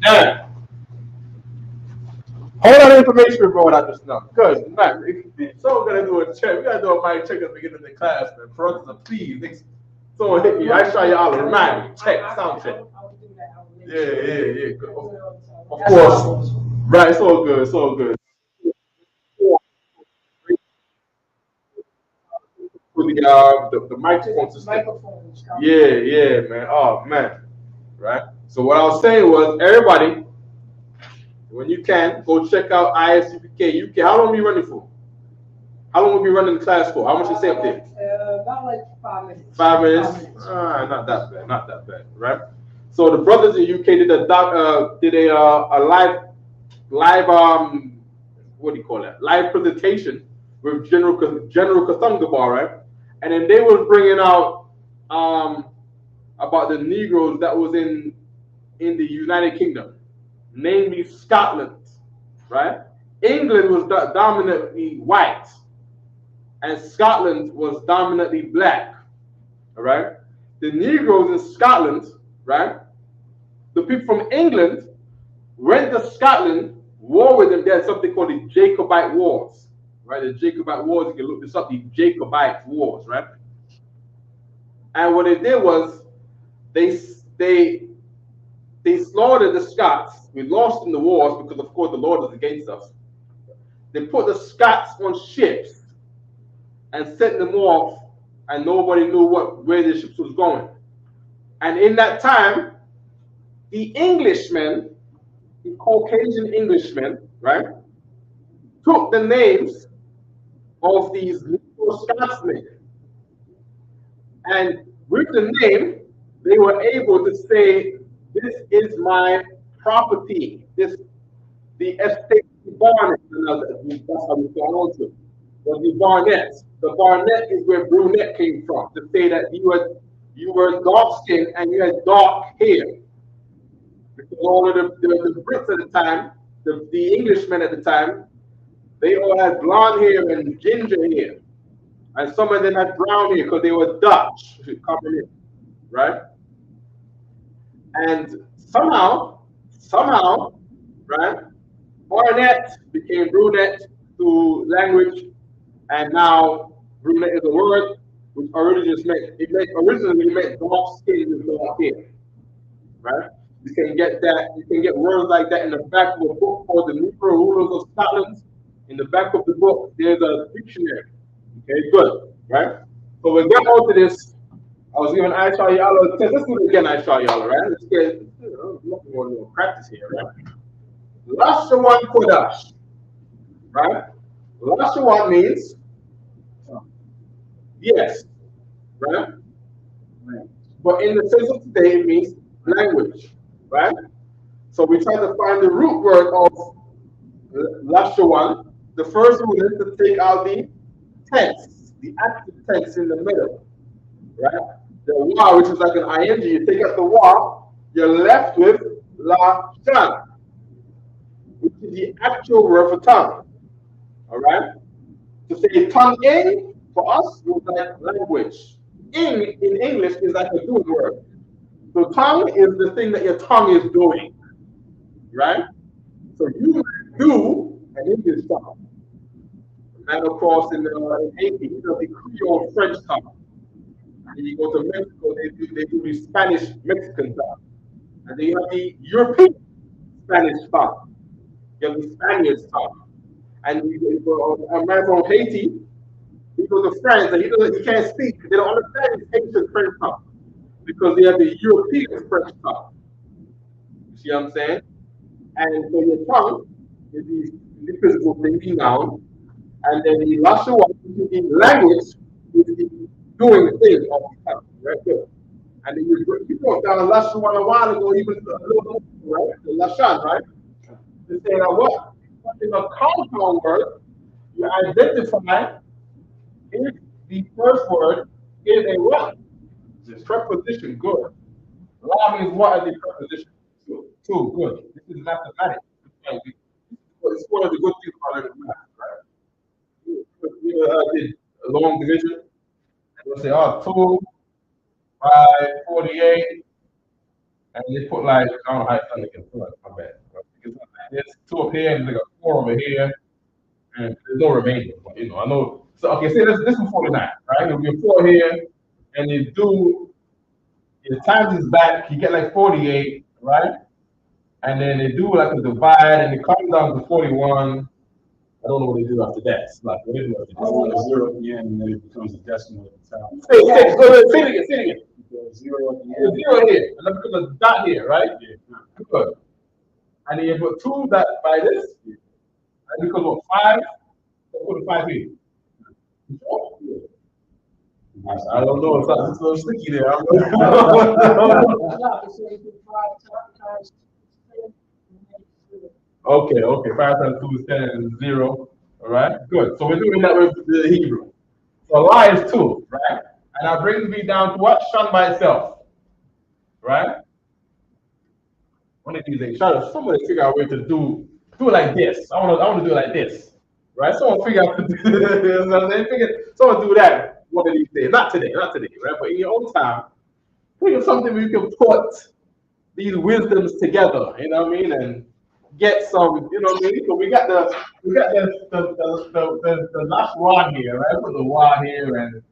Now, hold on information we brought out just now. Because, man, someone got to do a check. We got to do a mic check at the beginning of the class, man. Brothers, please. Someone hit me. I show you all remind me. Check, sound check. Yeah. Good. Of course. Right, it's all good. It's all good. The microphone system. Yeah, man. Oh, man. Right? So, what I was saying was, everybody, when you can, go check out Isupk UK. How long are you running for? How long will you be running the class for? How much you say up there? About like 5 minutes. 5 minutes? 5 minutes. Not that bad, right? So the brothers in UK did a live what do you call it? Live presentation with General Kathungabar, right? And then they was bringing out about the Negroes that was in the United Kingdom, namely Scotland, right? England was dominantly white, and Scotland was dominantly black. All right, the Negroes in Scotland, right? The people from England went to Scotland, war with them. They had something called the Jacobite Wars, right? The Jacobite Wars. You can look this up. The Jacobite Wars, right? And what they did was they slaughtered the Scots. We lost in the wars because, of course, the Lord was against us. They put the Scots on ships and sent them off, and nobody knew where the ships was going. And in that time, the Englishmen, the Caucasian Englishmen, right, took the names of these Negro Scotsmen, and with the name, they were able to say, "This is my property. The estate of Barnet." That's how we got on to. Was the Barnet. The Barnet is where brunette came from, to say that you were dark skinned and you had dark hair. Because all of the Brits at the time, the Englishmen at the time, they all had blonde hair and ginger hair. And some of them had brown hair because they were Dutch coming in, right? And somehow, right, Barnet became brunette through language, and now brunette is a word which originally meant dark skin with dark hair, right? You can get that. You can get words like that in the back of a book called The Negro Rulers of Scotland. In the back of the book, there's a dictionary. Okay, good, right? So we'll get on to this. I was giving Aisha Yala a test. Let's do it again, Aisha Yala, right? Let's get nothing more than practice here, right? Lashawan Qadash, right? Lashawan means yes, right? But in the sense of today, it means language, right? So we try to find the root word of Lashawan. The first one is to take out the tense, the active tense in the middle, right? The wa, which is like an ing, you take out the wa, you're left with Lashan, which is the actual word for tongue. All right? To say tongue in for us was like language. In English is like a doing word. So tongue is the thing that your tongue is doing. Right? So you do an English tongue. And of course in Haiti, you know, the Creole French tongue. And you go to Mexico, they do the Spanish Mexican tongue. And then you have the European Spanish tongue. You have the Spaniard's tongue. And a man from Haiti, he goes to France and he can't speak. They don't understand his Haitian French tongue because they have the European French tongue. You see what I'm saying? And so your tongue is the physical thing, the noun, and then the Lashawan, the language, is the doing thing of the tongue. Right there. And then you brought down Lashawan a while ago, even a little more, right? The Lashan, right? They say that what? In a compound word, you identify if the first word is a what? The preposition. Good. La means what as the preposition? Two. Good. This is mathematics. It's one of the good things about learning math, right? You did a long division. You'll say, 2 by 48 and they put like, I don't know how it's done again. My bad. It's like this two up here and like a four over here, and there's no remainder. But I know. So okay, say this is 49, right? It'll be a four here, and you do the times is back, you get like 48, right? And then they do like a divide, and it comes down to 41. I don't know what they do after that. It's like what they do after that. Oh, zero at the end, and then it becomes a decimal at the top. Say it again, say it again. Zero at the There's end. zero here, and then because of dot here, right? Yeah. Good. And then you put two that by this, and because of five, you put a five here. I don't know. It's a little sticky there. I don't know. Okay. 5 times 2 is 10 and 0. All right, good. So we're doing that with the Hebrew. So lie is 2, right? And that brings me down to what? Shun by itself. Right? One of these days, somebody figure out a way to do it like this. I want to do it like this. Right? Someone figure out to do you know what I'm saying? Someone do that one of these days. Not today, right? But in your own time, think of something where you can put these wisdoms together, you know what I mean? And get some, you know what I mean? So we got the last one here, right? Put the one here, and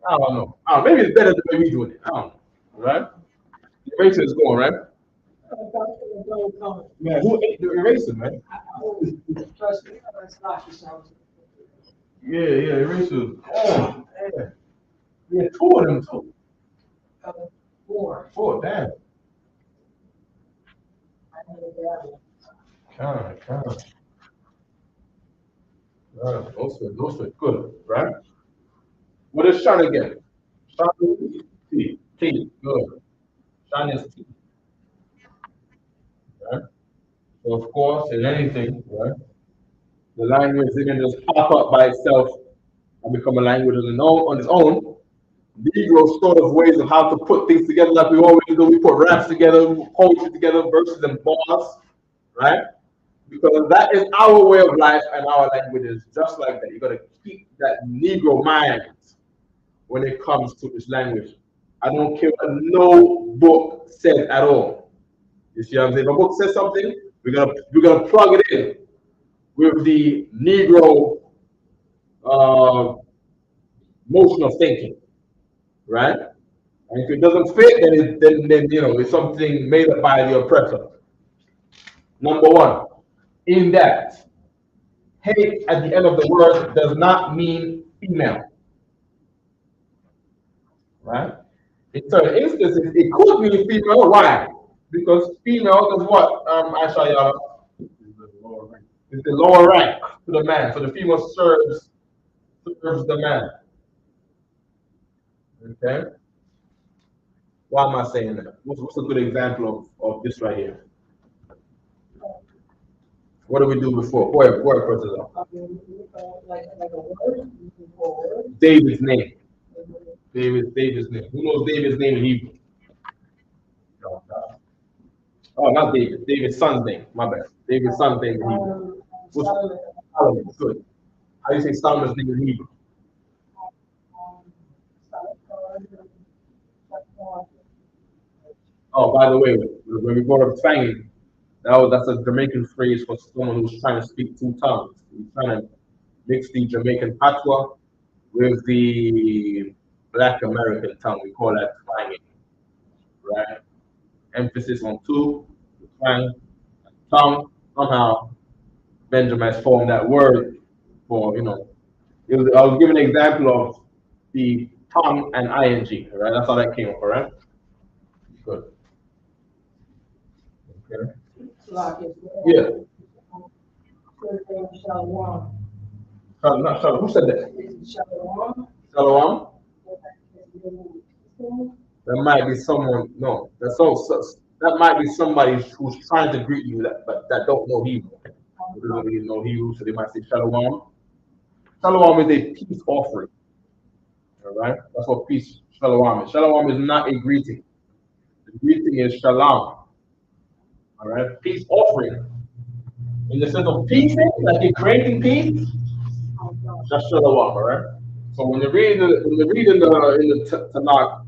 I don't know. Maybe it's better the way we doing it. I don't know. Right? The eraser is going, right? Man, who ate the eraser, man? Yeah, eraser. Oh, man. Yeah, 2 of them too. Four, damn. Count. Those are good, right? What is shun again? Shun is T. Good. Shun is T. Right? So of course, in anything, right? The language didn't just pop up by itself and become a language on its own. Negro sort of ways of how to put things together, like we always do. We put raps together, poetry together, verses and bars, right? Because that is our way of life, and our language is just like that. You got to keep that Negro mind when it comes to this language. I don't care what no book says at all. You see what I'm saying? If a book says something, we're gonna plug it in with the Negro motion of thinking, right? And if it doesn't fit, then it's something made up by the oppressor. Number one, in that hate at the end of the word does not mean female, right? In certain instances, it could mean female. Why? Because female is what? Aisha, is the lower rank to the man. So the female serves the man. Okay? Why am I saying that? What's a good example of this right here? What did we do before? Go ahead, David's name. David's name. Who knows David's name in Hebrew? Oh, not David. David's son's name. My bad. David's son's name in Hebrew. Solomon. Good. How do you say Solomon's name in Hebrew? Oh, by the way, when we brought up twanging, that's a Jamaican phrase for someone who's trying to speak 2 tongues. He's trying to mix the Jamaican patois with the Black American tongue. We call that twanging, right? Emphasis on 2, twang, tongue. Somehow, Benjamin has formed that word for, I was giving an example of the tongue and ing, right? That's how that came up, all right? Good. Okay. Yeah. Not Shalom. Who said that? Shalom. That might be someone. No, that might be somebody who's trying to greet you but that don't know Hebrew. Who doesn't really know Hebrew, so they might say Shalom. Shalom is a peace offering. All right, that's what peace Shalom is. Shalom is not a greeting. The greeting is Shalom. All right, peace offering. In the sense of peace, like you're creating peace, that's Shalom, all right? So when you're reading in the Tanakh,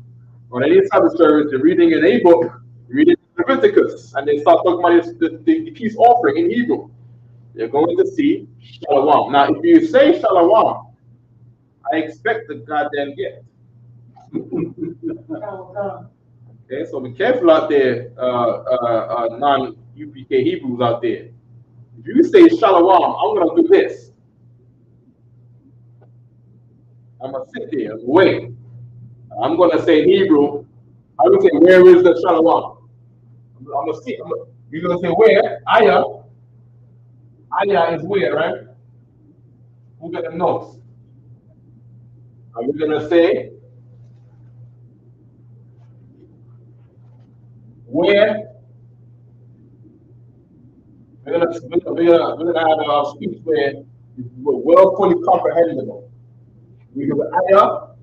or any type of service, you're reading in a book, you're reading in Leviticus and they start talking about the peace offering in Hebrew, you're going to see Shalom. Now, if you say Shalom, I expect the goddamn gift. Okay, so be careful out there, non-UPK Hebrews out there. If you say Shalom, I'm going to do this. I'm going to sit there and wait. I'm going to say in Hebrew, I will say, where is the Shalom? I'm going to see. You're going to say, where? Ayah. Ayah is where, right? Who got the notes? Are we going to say, where? We're gonna have a speech where it's well fully comprehensible. We do ayah,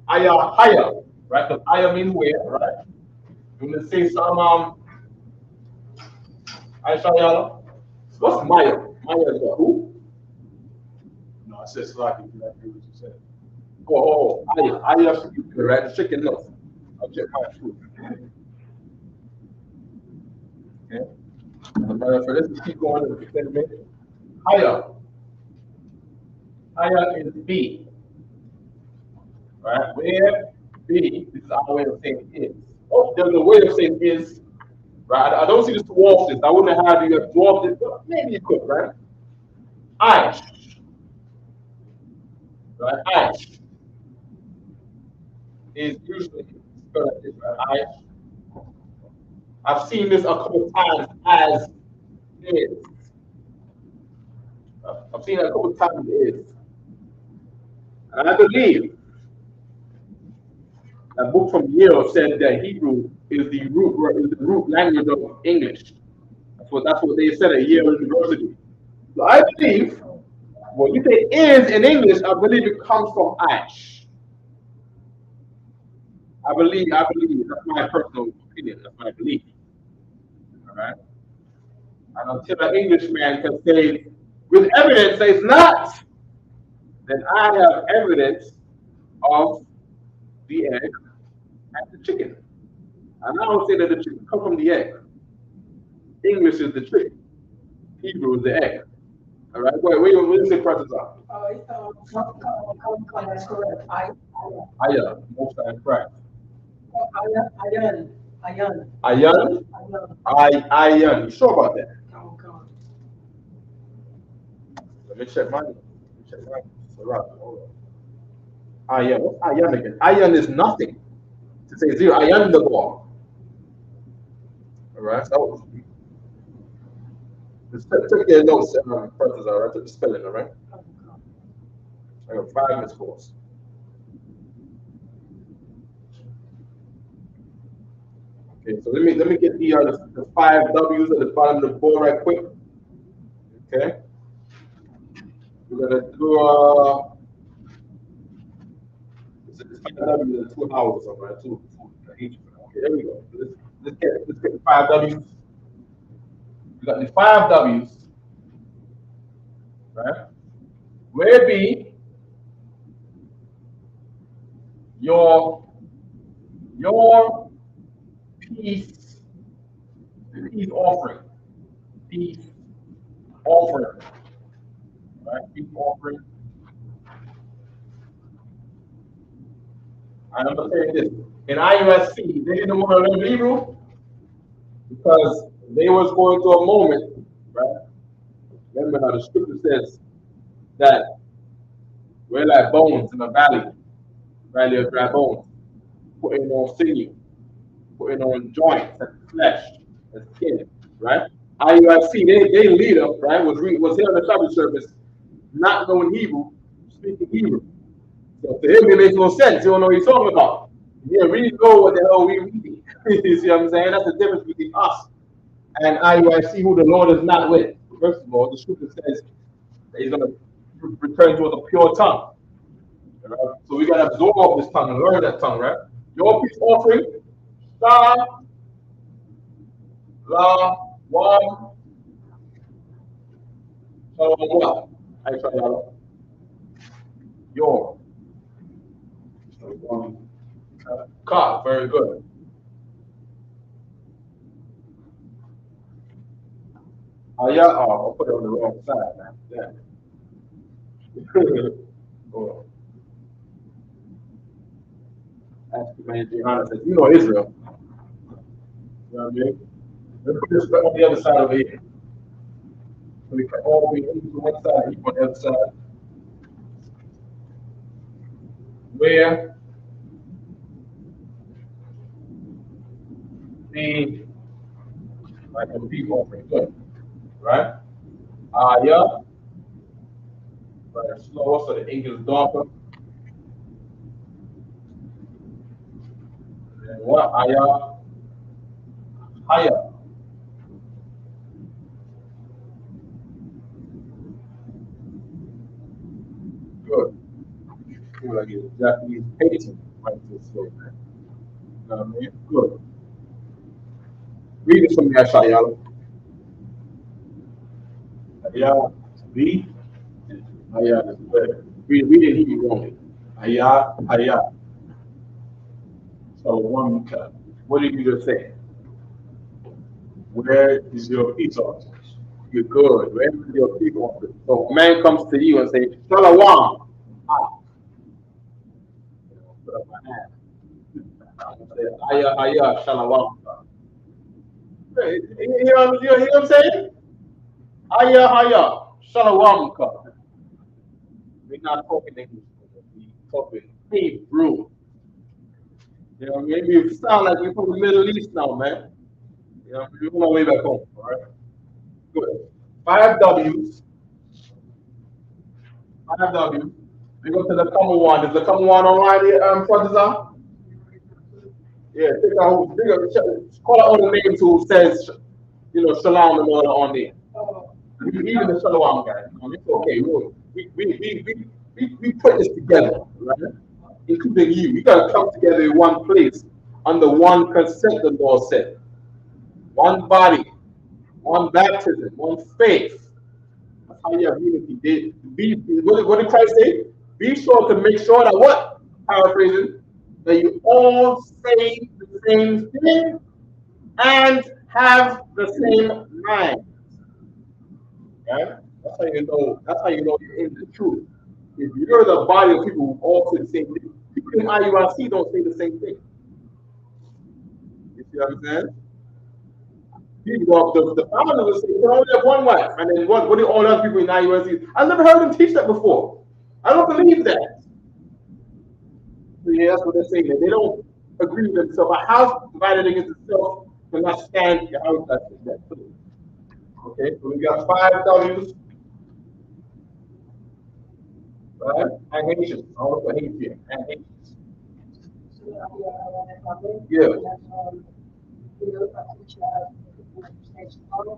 higher, right? Because ayah means where, right? We're gonna say some Aisha, what's Maya? Maya is what? Who? No, I said Slocky, you have to do what you said. Oh, ayah should be good, right? The chicken nuts. I'll check my food. Okay. So let's just keep going and extend a minute. Higher. Higher is B. Right? Where B, this is our way of saying is. Oh, there's a way of saying is. Right? I don't see this dwarf this. I wouldn't have had you have dwarfed it, but maybe you could, right? I. Right? I is usually spelled like this, right? I've seen this a couple times as is. I've seen it a couple times is. And I believe a book from Yale said that Hebrew is the root language of English. That's what they said at Yale University. So I believe when you say is in English, I believe it comes from ash. I believe that's my personal opinion, that's my belief. All right. And until an Englishman can say with evidence that it's not, then I have evidence of the egg and the chicken. And I don't say that the chicken comes from the egg. English is the chicken. Hebrew is the egg. All right. Where you say presses are? That's correct. Ayah, most time correct. Ayan. Ayan? Ayan. You sure about that? Let me check mine. Hold on. Ayan. What's ayan again? Ayan is nothing. To say zero. Ayan the ball. All right. So just take your notes, presses, all right? Took the spelling, all right? I got 5 minutes course. Okay, so let me get the 5 W's at the bottom of the board right quick. Okay. We're gonna do it's 5 W's in 2 hours, all right? Two each. Okay, there we go. Let's get the 5 W's. We got the 5 W's, right? Where be your peace offering. Peace offering. Right? Peace offering. And I'm gonna say this. In IUSC, they didn't want to learn Hebrew because they was going through a moment, right? Remember how the scripture says that we're like bones in a valley, right? They're dry bones, putting on sinew, putting on joints and flesh and skin, right? IUFC, they leader, right, was here on the Sabbath service, not knowing Hebrew, speaking Hebrew. So to him, it makes no sense. You don't know what he's talking about. Yeah, really know what the hell we reading. You see what I'm saying? That's the difference between us and IUFC, who the Lord is not with. First of all, the scripture says that he's going to return to us a pure tongue. Right? So we got to absorb this tongue and learn that tongue, right? Your peace offering, Shalom, what? I try y'all. Your. Car, very good. Yeah, I'll put it on the wrong side, man. Yeah. Oh, ask the man Johanna says, you know Israel. You know what I mean? Let's put this on the other side over here. So we can all be on one side, each on the other side. Where the like a peace offering. Good. Right? Yeah. Right, slower so the ink is darker. And what? Higher. Good. Feel like it's Japanese painting right this way, man. You know what I mean? Good. Read it from me, Ashayala. Aya, B, Aya is better. Read it Hebrew only. Aya, Aya. So one cut. What did you just say? Where is your peace offering? You're good. Where is your people? So a man comes to you and say, Shalom. Put up my hand. I'm gonna say, Aya, Shalom. Hey, you hear what I'm saying? Aya, Shalom. We're not talking English, we're talking Hebrew. You know, maybe you sound like we're from the Middle East now, man. You know, we're on our way back home, all right? Good. 5 W's. 5 W's. We go to the common one. Is the common one online here, Protestant? Yeah, take out, call out all the names who says, you know, shalom and all that on there. Even the shalom guys. It's okay. We put this together, right? Including you. We got to come together in one place under one consent, the Lord said. One body, one baptism, one faith. That's how you have unity. What did Christ say? Be sure to make sure that what? Paraphrasing. That you all say the same thing and have the same mind. Right? That's how you know. That's how you know you're in the truth. If you're the body of people who all say the same thing, people in IUIC don't say the same thing. You see what I'm saying? People, the founders will say, you can only have one wife. And then what do all other people in IUIC? I've never heard them teach that before. I don't believe that. So yeah, that's what they're saying. They don't agree with themselves. A house divided against itself cannot stand. Your house that's that. Okay, so we got 5 W's. Right? And Haitians. I want to put Haitian. And Haitians. Yeah.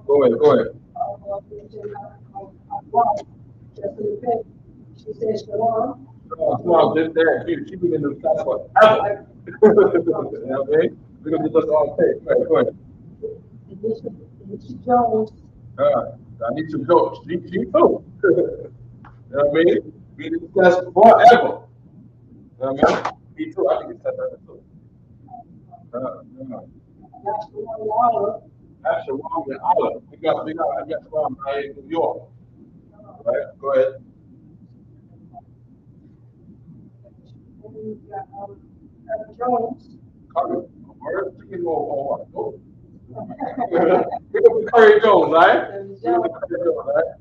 Go ahead. She says, shalom. Shalom, just there. She been in the class forever. You know what I mean? We're going to do this all day. Go ahead. Jones. I need some jokes. She too. You know what I mean? We in the class forever. You know what I mean? Me too. I think it's that too. That's Shalom and Allah. I got Shalom in New York. All right, go ahead. Jones. Curry. Word? Chicken or what? Go. Pick up the Curry Jones, right? Pick up the Curry Jones, right?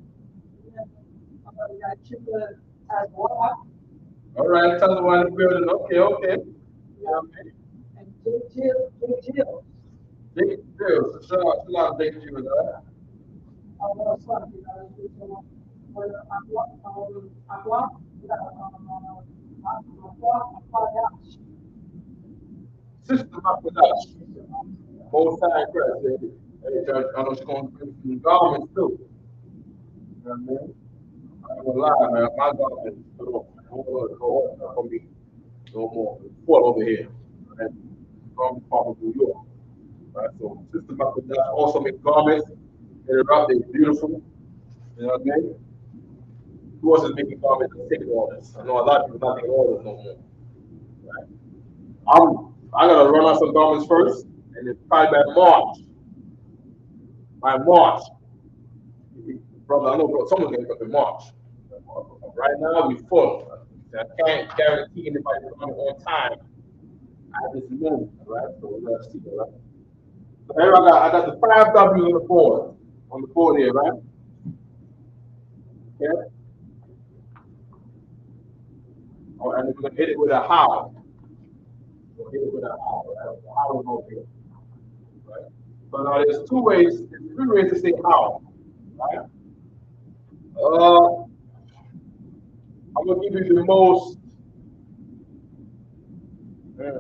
All right, tell the one in the building. Okay. You know what I mean? And Big Jill. Big Jill. Shalom, Big Jill, right? Sister Qadash. Both sides Christ. Hey, Judge, I know she's going to bring some garments too. You know what I mean? I'm not gonna lie, man. My garments is put off. I don't want to go off for me no more. It's full over here. Right? From New York. Right? So Sister Qadash also makes garments. They're out there beautiful. You know what I mean? Who else is making garments and taking orders? I know a lot of people not taking orders no more. Right? I gotta run out some garments first, and it's probably by March. Brother, I know someone's going to come in March. Right now, we're full. I can't guarantee anybody coming on time at this moment, right? So we're going to see, right? So here I got the 5 W's on the board here, right? Okay. Oh, and we're going to hit it with a how. We'll hit it with a how, right? How is over here, right? So now there's three ways to say how, right? I'm gonna give you the most. Okay,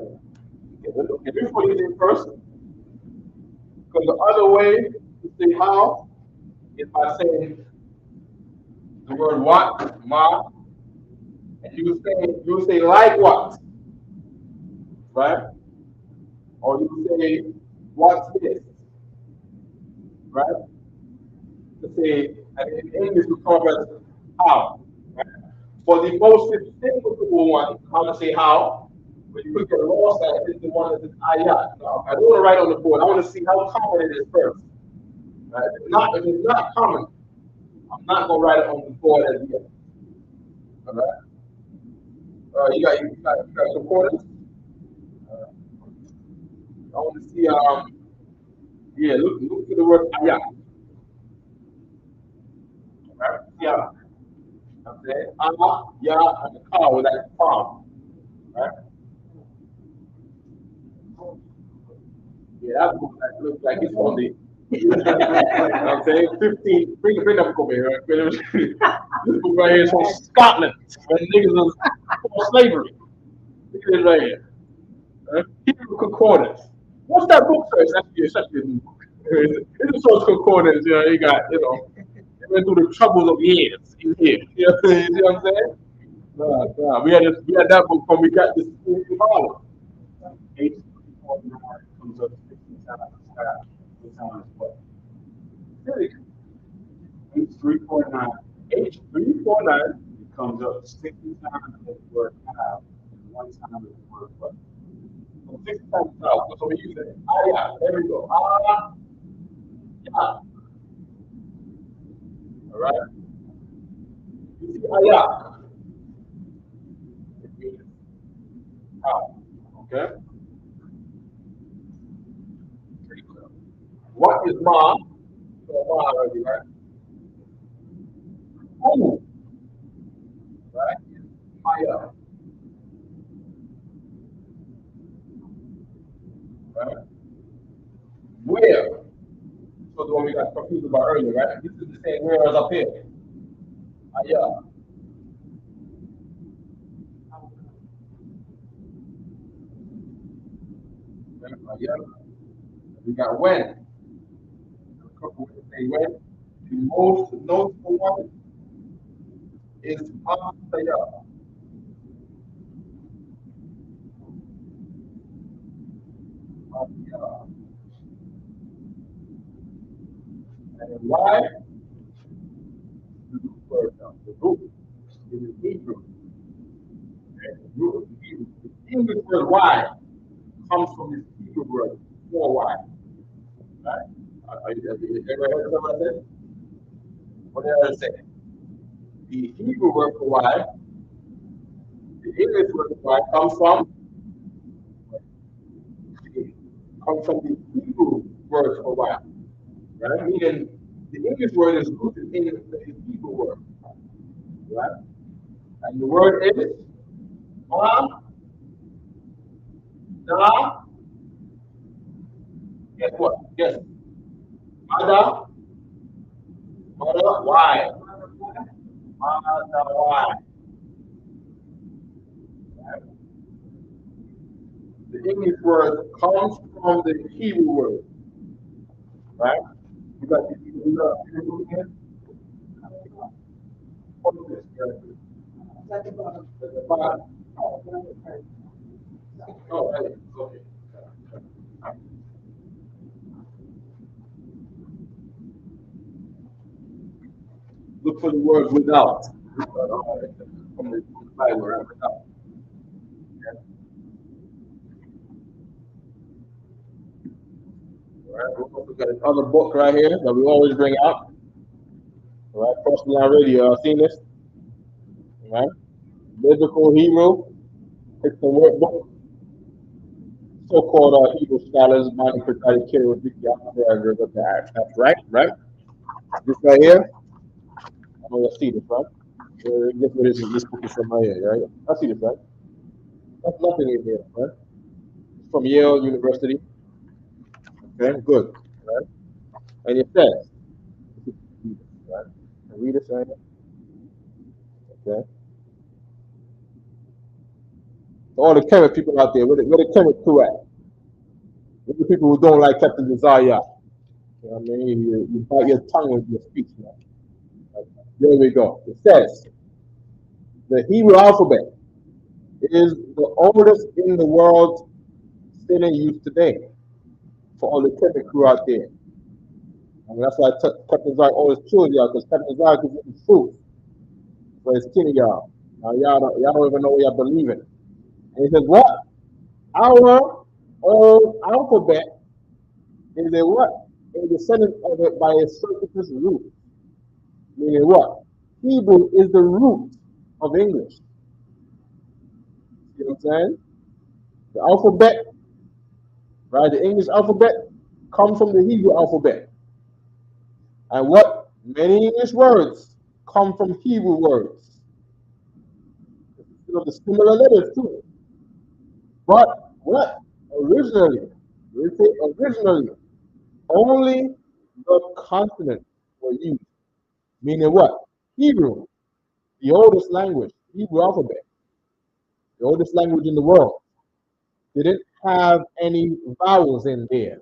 let me put it in first. Because the other way to say how is by saying the word what, ma, and you say like what, right? Or you say what's this, right? To say, and in English we call it how. Right? For the most distinguishable one, how to say how, but you could get lost at is the one that is ayat. Now, I don't want to write on the board. I want to see how common it is first. Right? If it's not common, I'm not going to write it on the board as yet. All right? You got concordance? I want to see, yeah, look at the word ayat. All right? Yeah. Okay. Ya, and the car with that palm. Right? Yeah, that looks like it's on the. I'm saying 15. Bring them over here. Right? This book right here is from Scotland. When niggas was for slavery. Look at it right here. Hebrew Concordance. What's that book say? It's actually a new book. It's a source concordance. You know, it went through the troubles of years in here. You know what I'm saying? Nah. We had that book when we got this in Harlem. H349 comes up 16 times as fast. What time is what? H349. H349. It comes up 60 times as the word have, and 1 time as the word what. So 60 times out. So we use it. Yeah. There we go. Yeah. All right. You see, yeah. It means how. Okay. Pretty clear. What is ma? So ma already, right? Who? Right? Maya. Right? Where? So the one we got confused about earlier, right? This is the same where as up here. Yeah. Yeah. We got when. Say when. The most notable one is Masaya. And why? The root is Hebrew. Okay? The root is Hebrew. The English word why comes from this Hebrew word for why. Right? Ever heard of what I said? What did I say? The Hebrew word for why, the English word for why comes from the Hebrew word for why. Right? Meaning the English word is rooted in the Hebrew word. Right? And the word is ma, da. Guess what? Guess. Mother, why? Mother, why? Right? The English word comes from the Hebrew word. Right? You got the Hebrew again? What is this? At the bottom. The bottom. Oh, right. Okay. Look for the word without. From the Bible, right? Without. Okay. All right. We also got another book right here that we always bring out. All right, possibly already seen this. All right, biblical Hebrew. It's the workbook. So-called Hebrew scholars, Monty Pritchard, Kirill, Vicky, that's right, right? This right here, I know you see this, right? Guess what this book is from right here, right? I see this, right? That's nothing in here, right? It's from Yale University. Okay, good, right? And it says, right? Read this right here, okay? All the chemic people out there, where the chemic crew at? Where the people who don't like Captain Desire? You know what I mean? You bite your tongue with your speech now. Right? There we go. It says, the Hebrew alphabet is the oldest in the world still in use today for all the chemic crew out there. And that's why Captain Zark always kills y'all, because Captain Zark is in the truth. So it's killing y'all. Now y'all don't even know what y'all believe in. And he says, what? Our old alphabet is a what? A descendant of it by a circuitous root. Meaning what? Hebrew is the root of English. You know what I'm saying? The alphabet, right? The English alphabet comes from the Hebrew alphabet. And what? Many English words come from Hebrew words. You know, the similar letters too. But what? Originally, only the consonants were used. Meaning what? Hebrew, the oldest language, Hebrew alphabet, the oldest language in the world, didn't have any vowels in there.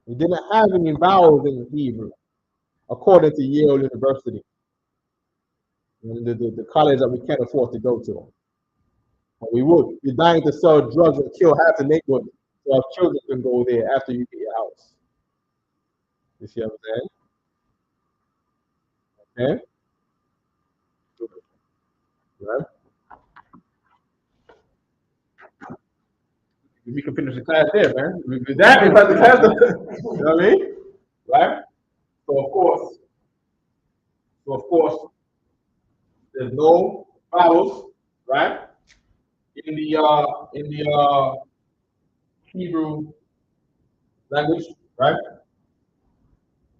It didn't have any vowels in Hebrew, according to Yale University, the college that we can't afford to go to. But we would. We're dying to sell drugs and kill half the neighborhood so our children can go there after you get your house. You see what I'm saying? Okay? Right? We can finish the class there, man. With that, we got the class. You know what I mean? Right? So of course, there's no vowels, right? In the Hebrew language, right?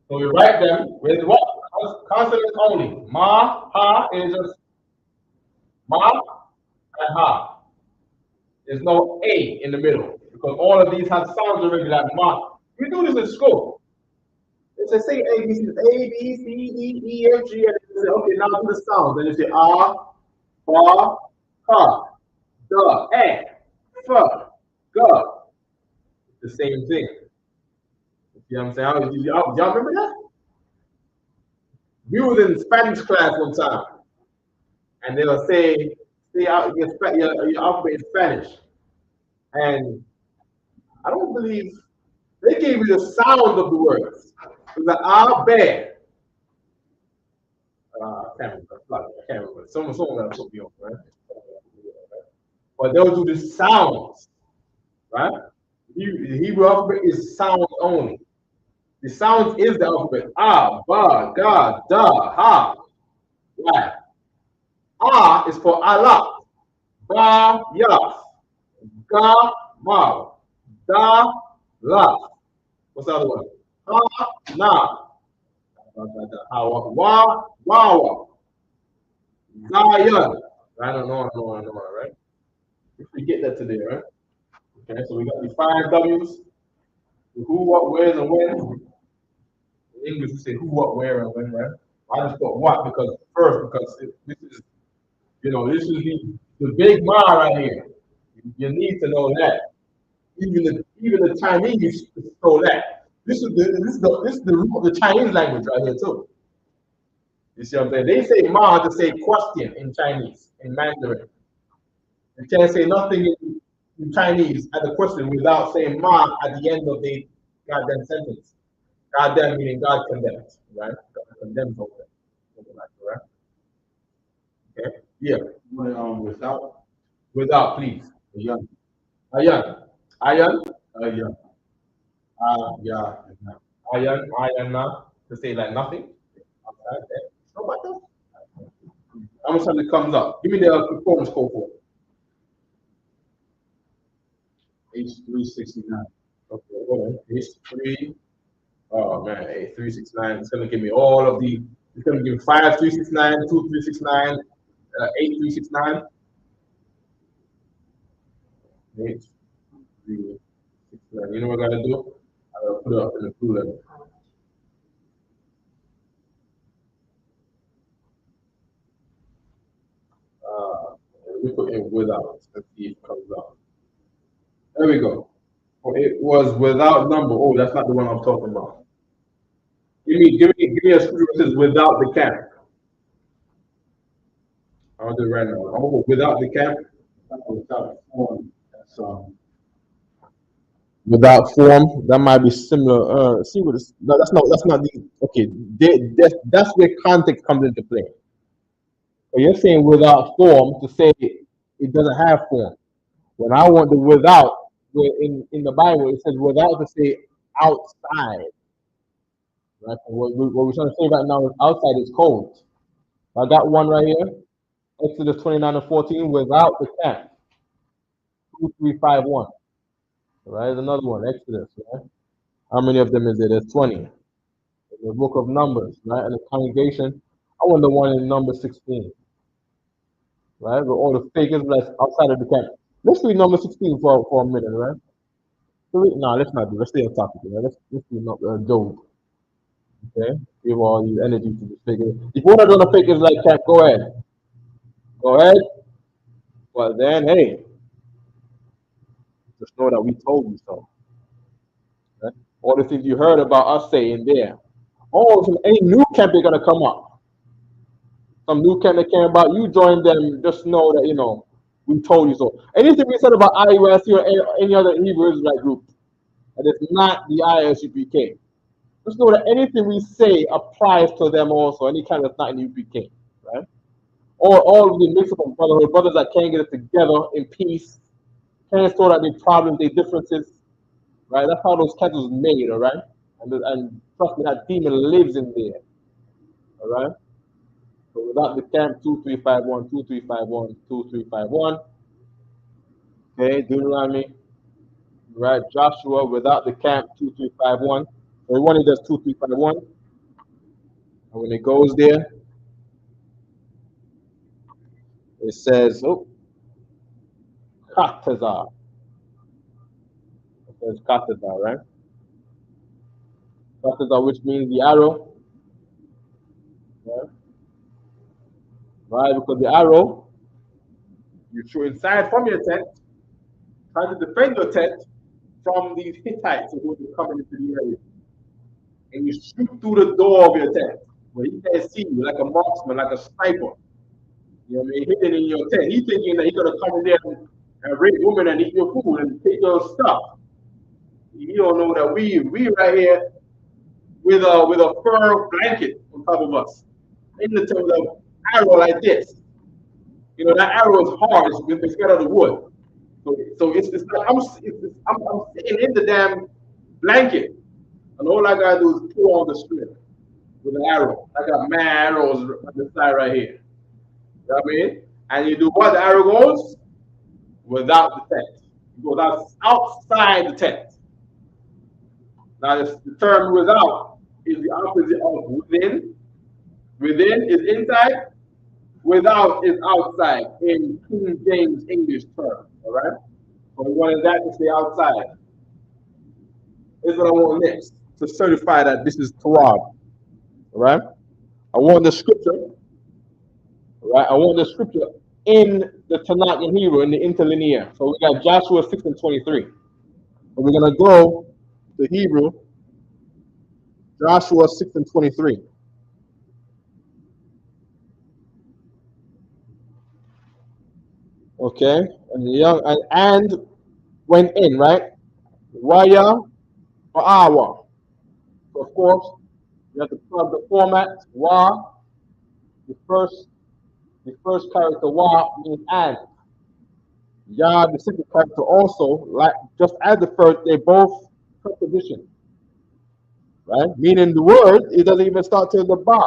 So we write them with what? Consonants only. Ma, ha is just ma and ha. There's no A in the middle because all of these have sounds already like ma. We do this in school. It's a say A, B, C, D, E, F, G, and you say, okay, now do the sounds. Then you say ah, ba, ha, da, eh, fa, ga. It's the same thing. You know what I'm saying? Y'all remember that? We was in Spanish class one time, and they'll say out your alphabet in Spanish. And I don't believe they gave you the sound of the words. It was like be. I can't remember. Someone got to put me on, right? But they'll do the sounds, right? The Hebrew alphabet is sound only. The sound is the alphabet. Ah, ba, ga, da, ha. Right. Ah is for Allah. Ba, ya. Ga, ma. Da, la. What's the other one? Ha, na. Wa, wa. Zion. I don't know, right? We get that today, right? Okay, so we got these 5 W's. Who, what, where, and when. In English, we say who, what, where, and when, right? I just put what because this is, this is the big ma right here. You need to know that. Even the Chinese know that. This is the root of the Chinese language right here too. You see what I'm saying? They say ma to say question in Chinese, in Mandarin. You can't say nothing in Chinese at the question without saying ma at the end of the goddamn sentence. Goddamn meaning God condemns, right? God condemns over it. Something like that, right? Okay? Yeah. Without, please. Ayan. Ayan. Ayan. Yeah. Ayan. Ayana. to say like nothing. Outside there. No matter. How much time it comes up? Give me the performance code for it. H369. Okay, hold on. H3. Oh man, A369. It's gonna give me all of the. It's gonna give me 5369, 2369, 8369. 8369. You know what I gotta do? I gotta put it up in the cooler. We put in without. Let's see if it comes out. There we go. Oh, it was without number. Oh, that's not the one I'm talking about. Give me a scripture that says without the camp. I'll do it right now. I'm gonna go without the camp. Without form. That's Without form, that might be similar. See what it's, no, that's not the okay. That's where context comes into play. So you're saying without form to say it doesn't have form. When I want the without, where in the Bible it says without to say outside. Right? What we're trying to say right now is outside is cold. I got one right here. Exodus 29 and 14 without the camp. 2351. Right? There's another one, Exodus, right? How many of them is there? There's 20. In the book of Numbers, right? And the congregation, I want the one in number 16. Right? With all the fake Israelites outside of the camp. Let's read number 16 for a minute, right? No, let's not do. Let's stay on topic. Right? Let's read Job. Okay? Give all these energy to the fake. If you want to do the fake Israelite camp, go ahead. Go ahead. Well then, hey, just know that we told you so. Right? All the things you heard about us saying there. Oh, from any new camp they're gonna come up. Some new camp that came about, you join them, just know that we told you so. Anything we said about IUSC or any other Hebrew Israelite group, and it's not the ISUPK. Just know that anything we say applies to them also, any kind that's not in UPK, right? Or all of the mix up of brotherhood, brothers that can't get it together in peace, can't sort out their problems, their differences, right? That's how those camps was made, all right? And trust me, that demon lives in there, all right? So without the camp, 2351, 2351, 2351. Okay, Deuteronomy, right? Joshua without the camp, 2351. So when it does 2351, and when it goes there, it says, oh, Katazar. It says Katazar, right? Katazar, which means the arrow. Right? Right? Because the arrow, you shoot inside from your tent, trying to defend your tent from these Hittites who are coming into the area. And you shoot through the door of your tent, where he can't see you, like a marksman, like a sniper. You know what I mean? Hidden in your tent. He's thinking that he's gonna come in there and rape women and eat your food and take your stuff. You don't know that we right here with a fur blanket on top of us, in the terms of arrow like this. You know that arrow is hard. It's made out of wood. So it's like I'm sitting in the damn blanket, and all I gotta do is pull on the strip with an arrow. I got mad arrows on the side right here. You know what I mean? And you do what? The arrow goes without the tent. It goes outside the tent. Now the term without is the opposite of within. Within is inside. Without is outside in King James English term. All right. So we wanted that to say outside. Here's what I want next to certify that this is Torah. All right. I want the scripture. Right, I want the scripture in the Tanakh in Hebrew, in the interlinear. So we got Joshua 6 and 23. And we're going to go to Hebrew, Joshua 6 and 23. Okay, and the young and went in, right? Waya or awa. So of course, you have to plug the format. Wa, the first character wa means and. Ya, the second character also, like just as the first, they both preposition. right? Meaning the word, it doesn't even start till the ba.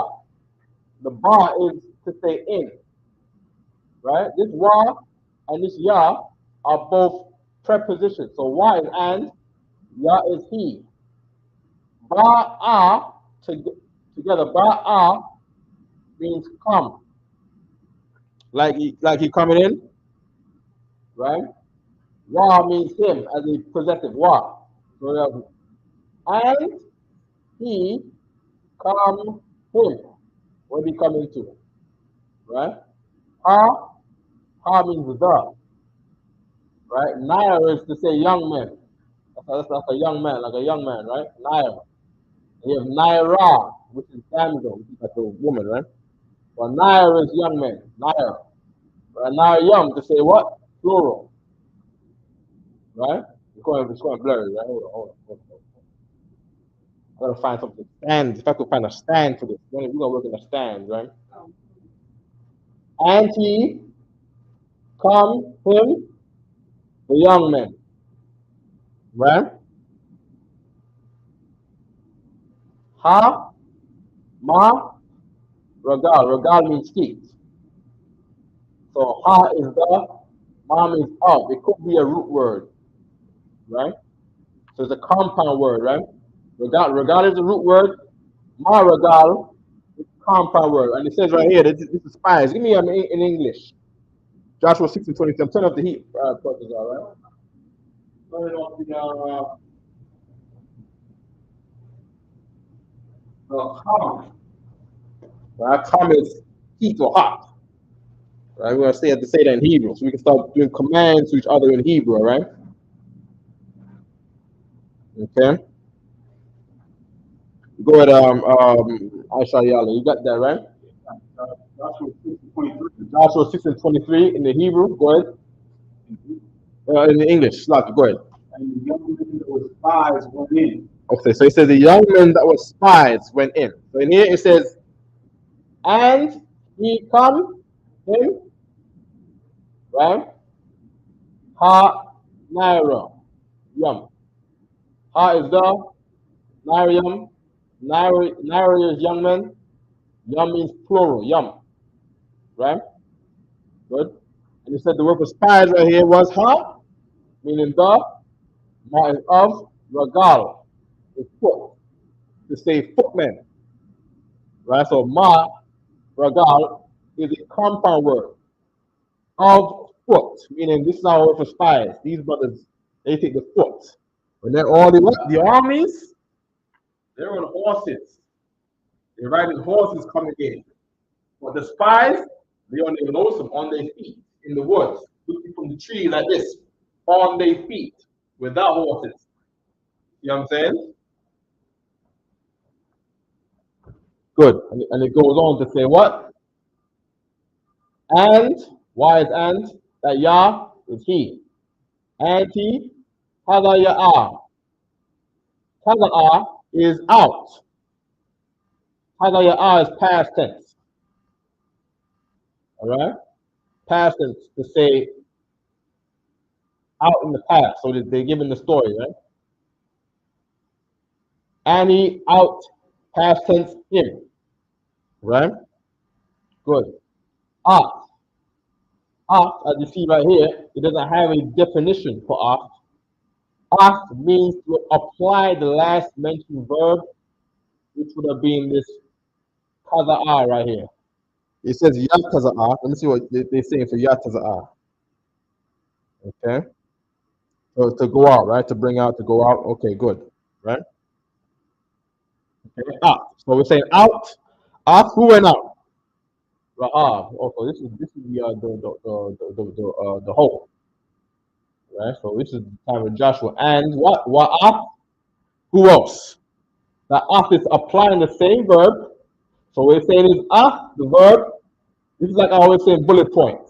The ba is to say in, right? This wa and this ya are both prepositions. So wa is and, ya is he. Ba'a together, ba'a means come. Like he coming in, right? Wa means him as a possessive wa. So we have and he come him. What he coming to? Right? Ha means the. Right? Nair is to say young man. That's like a young man, right? Nair. You have Naira, which is damsel, which is like a woman, right? Well, Nair is young man, Nair. Right? Nair young to say what? Plural. Right? It's going blurry, right? Hold on. I gotta find something. Stand. If I could find a stand for this, we're gonna work in a stand, right? And he come him, the young man. Right? Ha, ma, ragal. Ragal means feet. So ha is the, ma means of. It could be a root word, right? So it's a compound word, right? Regal is a root word. Ma regal is a compound word. And it says right here, this is spies. Give me in English. Joshua 6:23. I'm turning off the heat. All right? Turning off the com. Right? Com is heat or hot. Right? We're going to say that in Hebrew. So we can start doing commands to each other in Hebrew, right? Okay. Go ahead, Aisha Yala. You got that, right? Joshua 6:23. Joshua 6:23 in the Hebrew. Go ahead. In the English. Slap, go ahead. And the young men that were spies went in. Okay, so it says the young men that were spies went in. So in here it says, and he come him, right? Ha naira yum. Ha is the naira yum. Naira is young men. Yum means plural, yum. Right? Good. And it said the word for spies right here was ha, meaning the, ma is of, ragal is foot. To say footman. Right? So ma, ragal, is a compound word of foot, meaning this is our word for spies. These brothers, they take the foot. When they're all the armies, they're on horses. They're riding horses coming in. But the spies, they on their lonesome, on their feet, in the woods, looking from the tree like this, on their feet, without horses. You know what I'm saying? Good. And it goes on to say what? And, why is and? That Yah is he. And he, Hada Ya'ah. Hada is out. Hada Ya'ah is past tense. Alright? Past tense to say out in the past. So they're giving the story, right? And he out, past tense him. Right? Good. Art. Art, as you see right here, it doesn't have a definition for art. Art means to apply the last mentioned verb, which would have been this kaza'ah right here. It says yat kaza'ah. Let me see what they're saying for yat kaza'ah. Okay. So to go out, right? To bring out, to go out. Okay, good. Right? Okay. Out. So we're saying out. Out. Who went out? Ra'ah. Okay. This is the whole. Right. So this is the time of Joshua. And what? Wa'af. Who else? That af is applying the same verb. So we're saying is af, the verb. This is like I always say bullet point.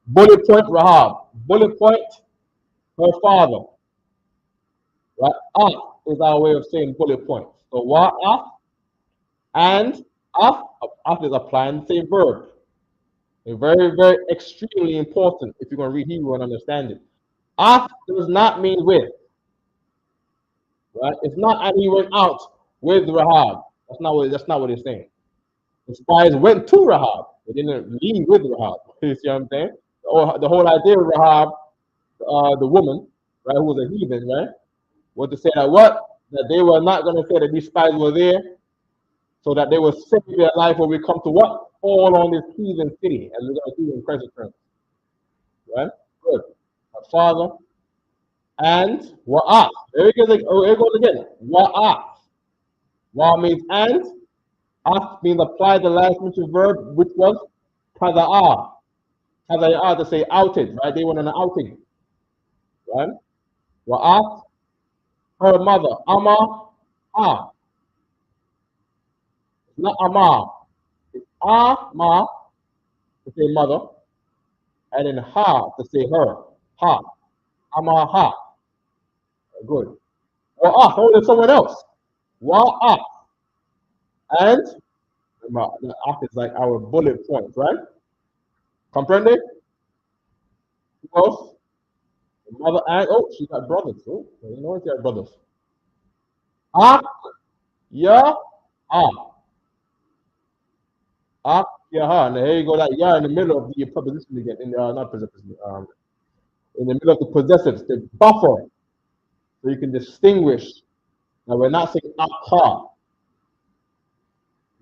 Bullet point Rahab. Bullet point her father. Right? Af is our way of saying bullet point. So wa'af and af is applying the same verb. It's very, very extremely important if you're going to read Hebrew and understand it. Af does not mean with. Right? It's not and he went out with Rahab. That's not what it's saying. The spies went to Rahab. They didn't leave with Rahab. You see what I'm saying? The whole idea of Rahab, the woman, right, who was a heathen, right, was to say that what? That they were not going to say that these spies were there, so that they will save their life when we come to what? Fall on this heathen city, as we're going to see in present terms. Right? Good. Our father and wa'af. There it goes again. Wa'af. Wa means and. Af means apply the last mentioned verb, which was kada'ah. Kada'ah to say outed, right? They went on an outing. Right? Wa'af, her mother. Ama, ah. It's not ama. It's ama to say mother. And then ha to say her. Ha. Ama ha. Good. Wa'af, oh, there's someone else. Wa'af. And the af is like our bullet point, right? Comprende? Who else? The mother and she got brothers. Oh, I didn't know she had brothers. Ak, ya, ah. Ak, ya, ha. And here you go, that ya in the middle of the preposition again. Not preposition. In the middle of the possessives, the buffer, so you can distinguish. Now we're not saying akha.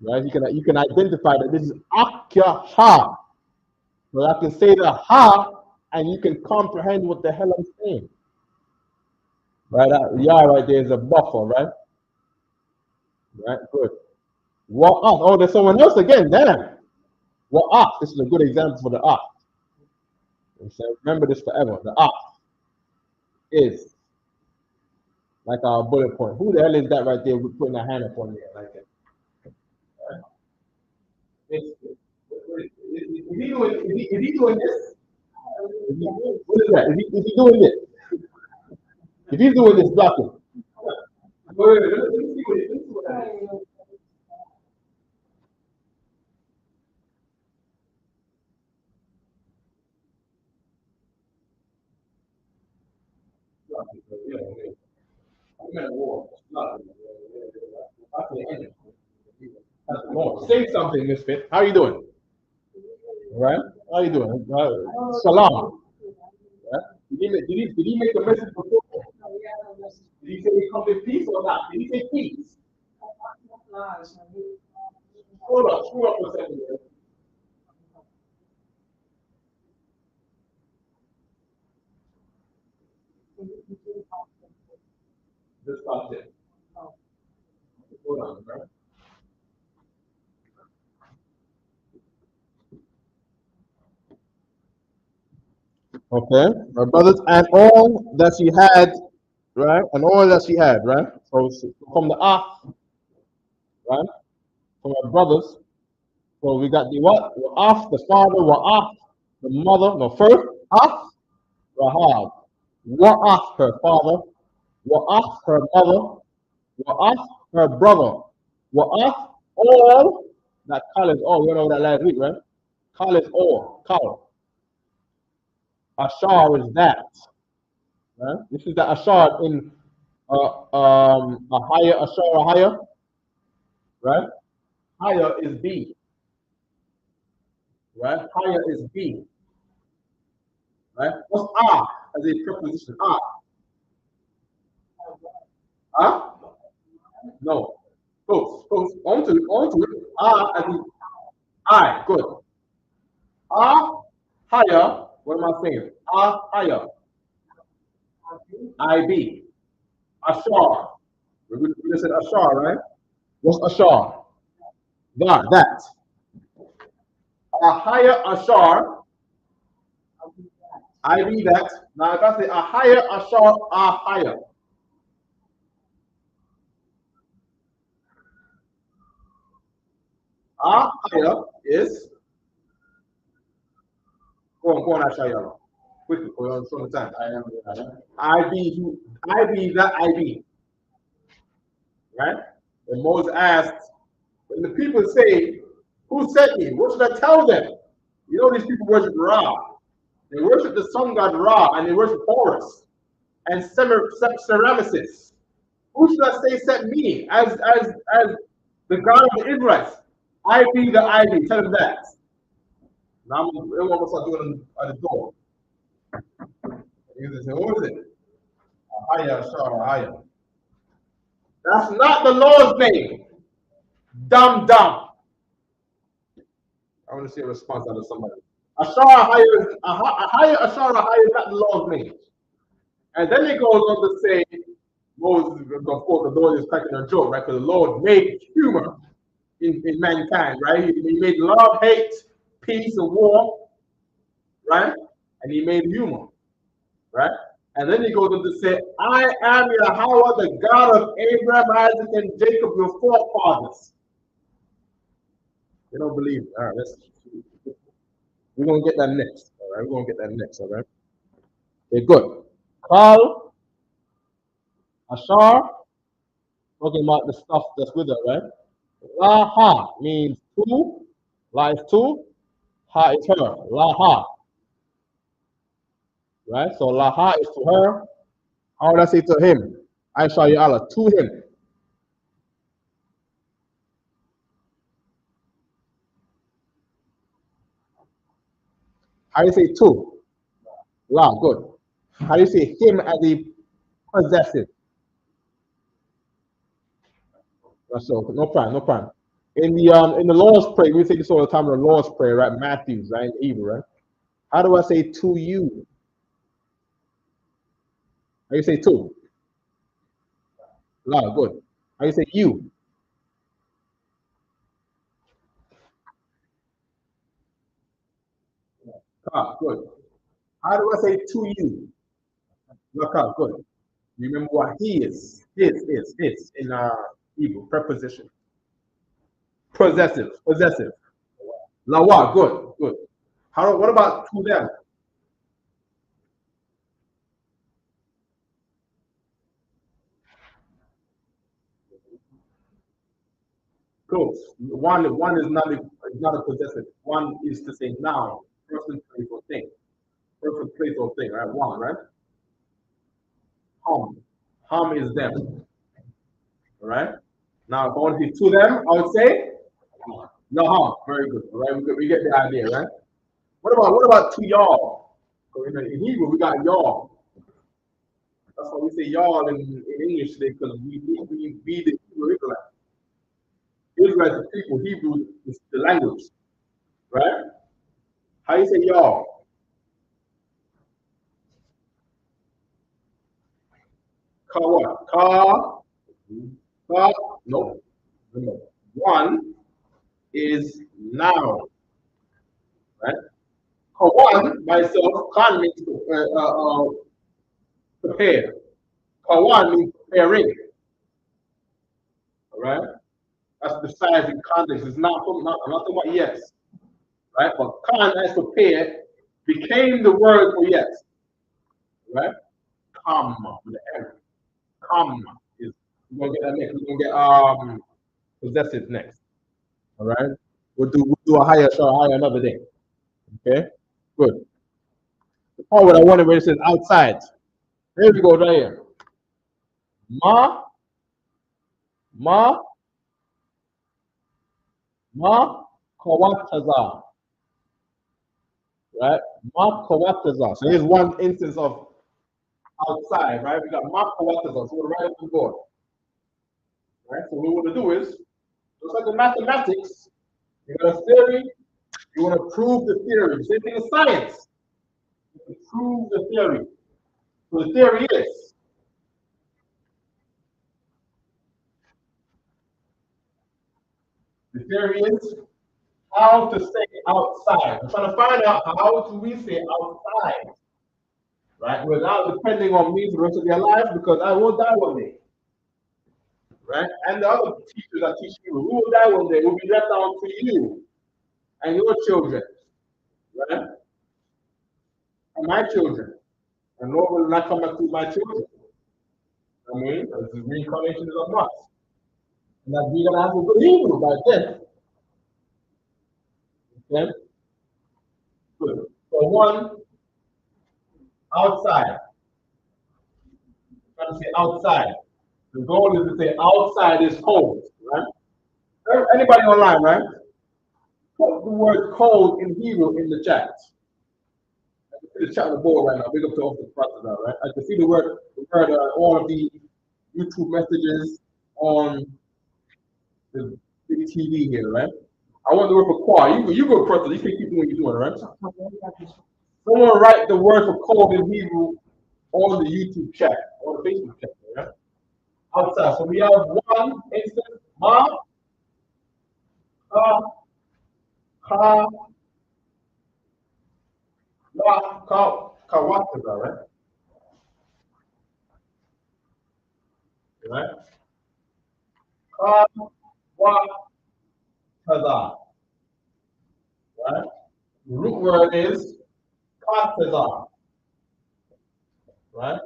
Right? You can identify that this is akya ha. So I can say the ha, and you can comprehend what the hell I'm saying. Right? That ya right there is a buffer, right? Right? Good. Wa'af. Oh, there's someone else again. Damn. Wa'af. This is a good example for the af. Remember this forever. The af is like our bullet point. Who the hell is that right there? We're putting a hand up on there like that. Is he doing this? What is that? Is he doing this? If he's doing this, block him. Let me see what that is. I'm at war. Say something, Misfit. How are you doing? All right? How are you doing? Salam. Right? Did he make a message before? Did he say he comes in peace or not? Did he say peace? Hold up for a second. Just stop it. Hold on, right? Okay, my brothers, and all that she had, right? And all that she had, right? So from the right? From our brothers. So we got the what? Wa'af, the father, Wa'af, the mother. No, first, Af, Rahab. Wa'af, her father. Wa'af, her mother. Wa'af, her brother. Wa'af, all. That Kal is all. We know that last week, right? Kal is all. Kal. Ashar is that. Right? This is the Ashar in a higher Ashar, a higher. Right? Higher is B. Right? Higher is B. Right? What's R as a preposition? R. Huh? No. Close. Onto it. R as in I. Good. R higher. What am I saying? R higher. IB. Ashar. We just said Ashar, right? What's Ashar? That. A higher Ashar. IB that. Now if I say a higher Ashar, a higher. A higher is. Go on, Ashar. Quickly, for some time. IB that IB. Right? And Moses asked, when the people say, who sent me? What should I tell them? You know, these people worship Ra. They worship the sun god Ra, and they worship Horus and Semiramis. Who should I say sent me as the God of the Israelites? I be the ID. Tell him that. Now everyone will start doing it at the door. You say, who is it? Ahaya, Shara, Ahaya. That's not the Lord's name. Dumb. I want to see a response out of somebody. Ashara, Ashara, is not the Lord's name. And then he goes on to say, Moses, of course, the Lord is cracking a joke, right? Because the Lord made humor in mankind, right? He made love, hate, peace, and war, right? And he made humor, right? And then he goes on to say, I am Yahweh, the God of Abraham, Isaac, and Jacob, your forefathers. They don't believe it. All right, we're going to get that next. All right, we're going to get that next. All right. Okay, good. Kal, Ashar, talking about the stuff that's with it, right? Laha means two. La is two. Ha is her. Laha. Right? So Laha is to her. How would I say to him? I shall you Allah. To him. How do you say to? La, good. How do you say him as a possessive? So no problem. In the Lord's Prayer, we say this all the time in the Lord's Prayer, right? Matthew's, right? In Hebrew, right? How do I say to you? How do you say to? La, good. How do you say you? Ka, good. How do I say to you? La, ka, good. Remember what he is. His in Hebrew, preposition. Possessive. Lawa, good. What about to them? Close. One is not a possessive. One is to say noun, person, place, or thing. Person, place, or thing, right? One, right? Hum is them. All right? Now, if I want to say to them, I would say laham. Very good. All right? We get the idea, right? What about to y'all? In Hebrew, we got y'all. That's why we say y'all in English today, because we the Hebrew Israelites. Israelites are people, Hebrew is the language, right? How you say y'all? Ka what? Ka, no. One is noun, right? Ka one by itself, kan means prepare. Ka one means preparing, all right? That's the size and context. It's not talking about yes, right? But kan as prepared became the word for yes, right? Comma with the M. Comma is we're gonna get that next. We're gonna get possessive next. All right. We'll do a higher another day. Okay. Good. The part what I wanted where it says outside. Here we go right here. Ma kawataza. Right? Ma kawataza. So here's one instance of outside, right? We got ma kawataza. So we're right up the board. Right? So what we want to do is just like the mathematics, you got a theory, you want to prove the theory. Same thing as science. You prove the theory. So the theory is how to say outside. I'm trying to find out how do we say outside, right? Without depending on me the rest of their lives, because I will die one day, right? And the other teachers that teach you, who will die one day, will be left down to you and your children, right? And my children. And Lord will not come back to my children. I mean, the reincarnation is a must. And that we're gonna have to believe by then. Okay? Good. So one, outside. I'm trying to say outside. The goal is to say outside is cold, right? Anybody online, right? Put the word cold in Hebrew in the chat. I can see the chat on the board right now. Big up to all the process now, right? I can see the word all of the YouTube messages on the big TV here, right? I want the word for qual. You go first. You can keep doing what you're doing, right? Someone write the word for cold in Hebrew on the YouTube chat, or the Facebook chat, right? Outside. So we have one instance, ma, ka, ka, la, ka, kawakaza, right? Right? Ka, wa, kaza, right? The root word is kataza, right?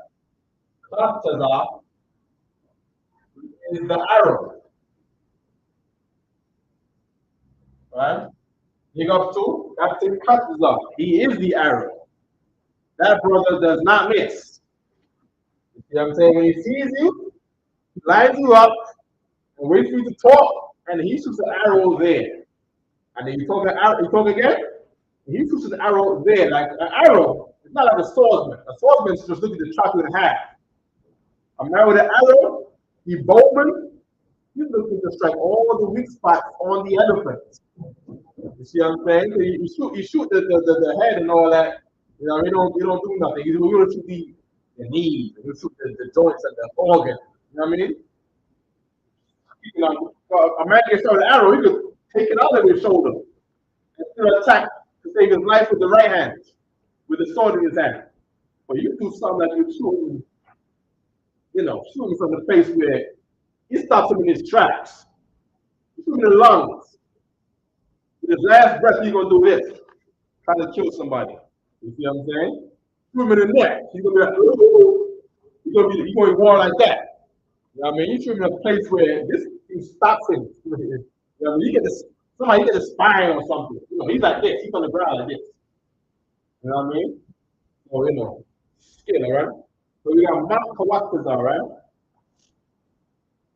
Kataza is the arrow, right? Big up to Captain Kataza. He is the arrow. That brother does not miss. You see what I'm saying? When he sees you, he lines you up and waits for you to talk, and he shoots an arrow there. And then you talk again, and he shoots an arrow there. Like an arrow, it's not like a swordsman. A swordsman is just looking to chop you in half. A man with an arrow, he bowman, he's looking to strike all the weak spots on the elephant. You see what I'm saying? So you shoot the head and all that. You know, you don't do nothing. You don't shoot the knees, you shoot the joints and the organs. You know what I mean? You know, a man gets shot with an arrow, he could take it out of his shoulder and still attack to save his life with the right hand, with the sword in his hand. But you do something like you shooting, shooting from the face where he stops him in his tracks. You shoot him in the lungs. With his last breath, he's gonna do this, trying to kill somebody. You see what I'm saying? Shoot him in the neck. He's gonna be like, ooh. He's gonna be war like that. You know what I mean? You shoot him in a place where this thing stops him. You know what I mean? Somebody get the spine or something. He's like this. He's on the ground like this. You know what I mean? So skill, all right? So we got Mark Kawakaza, all right?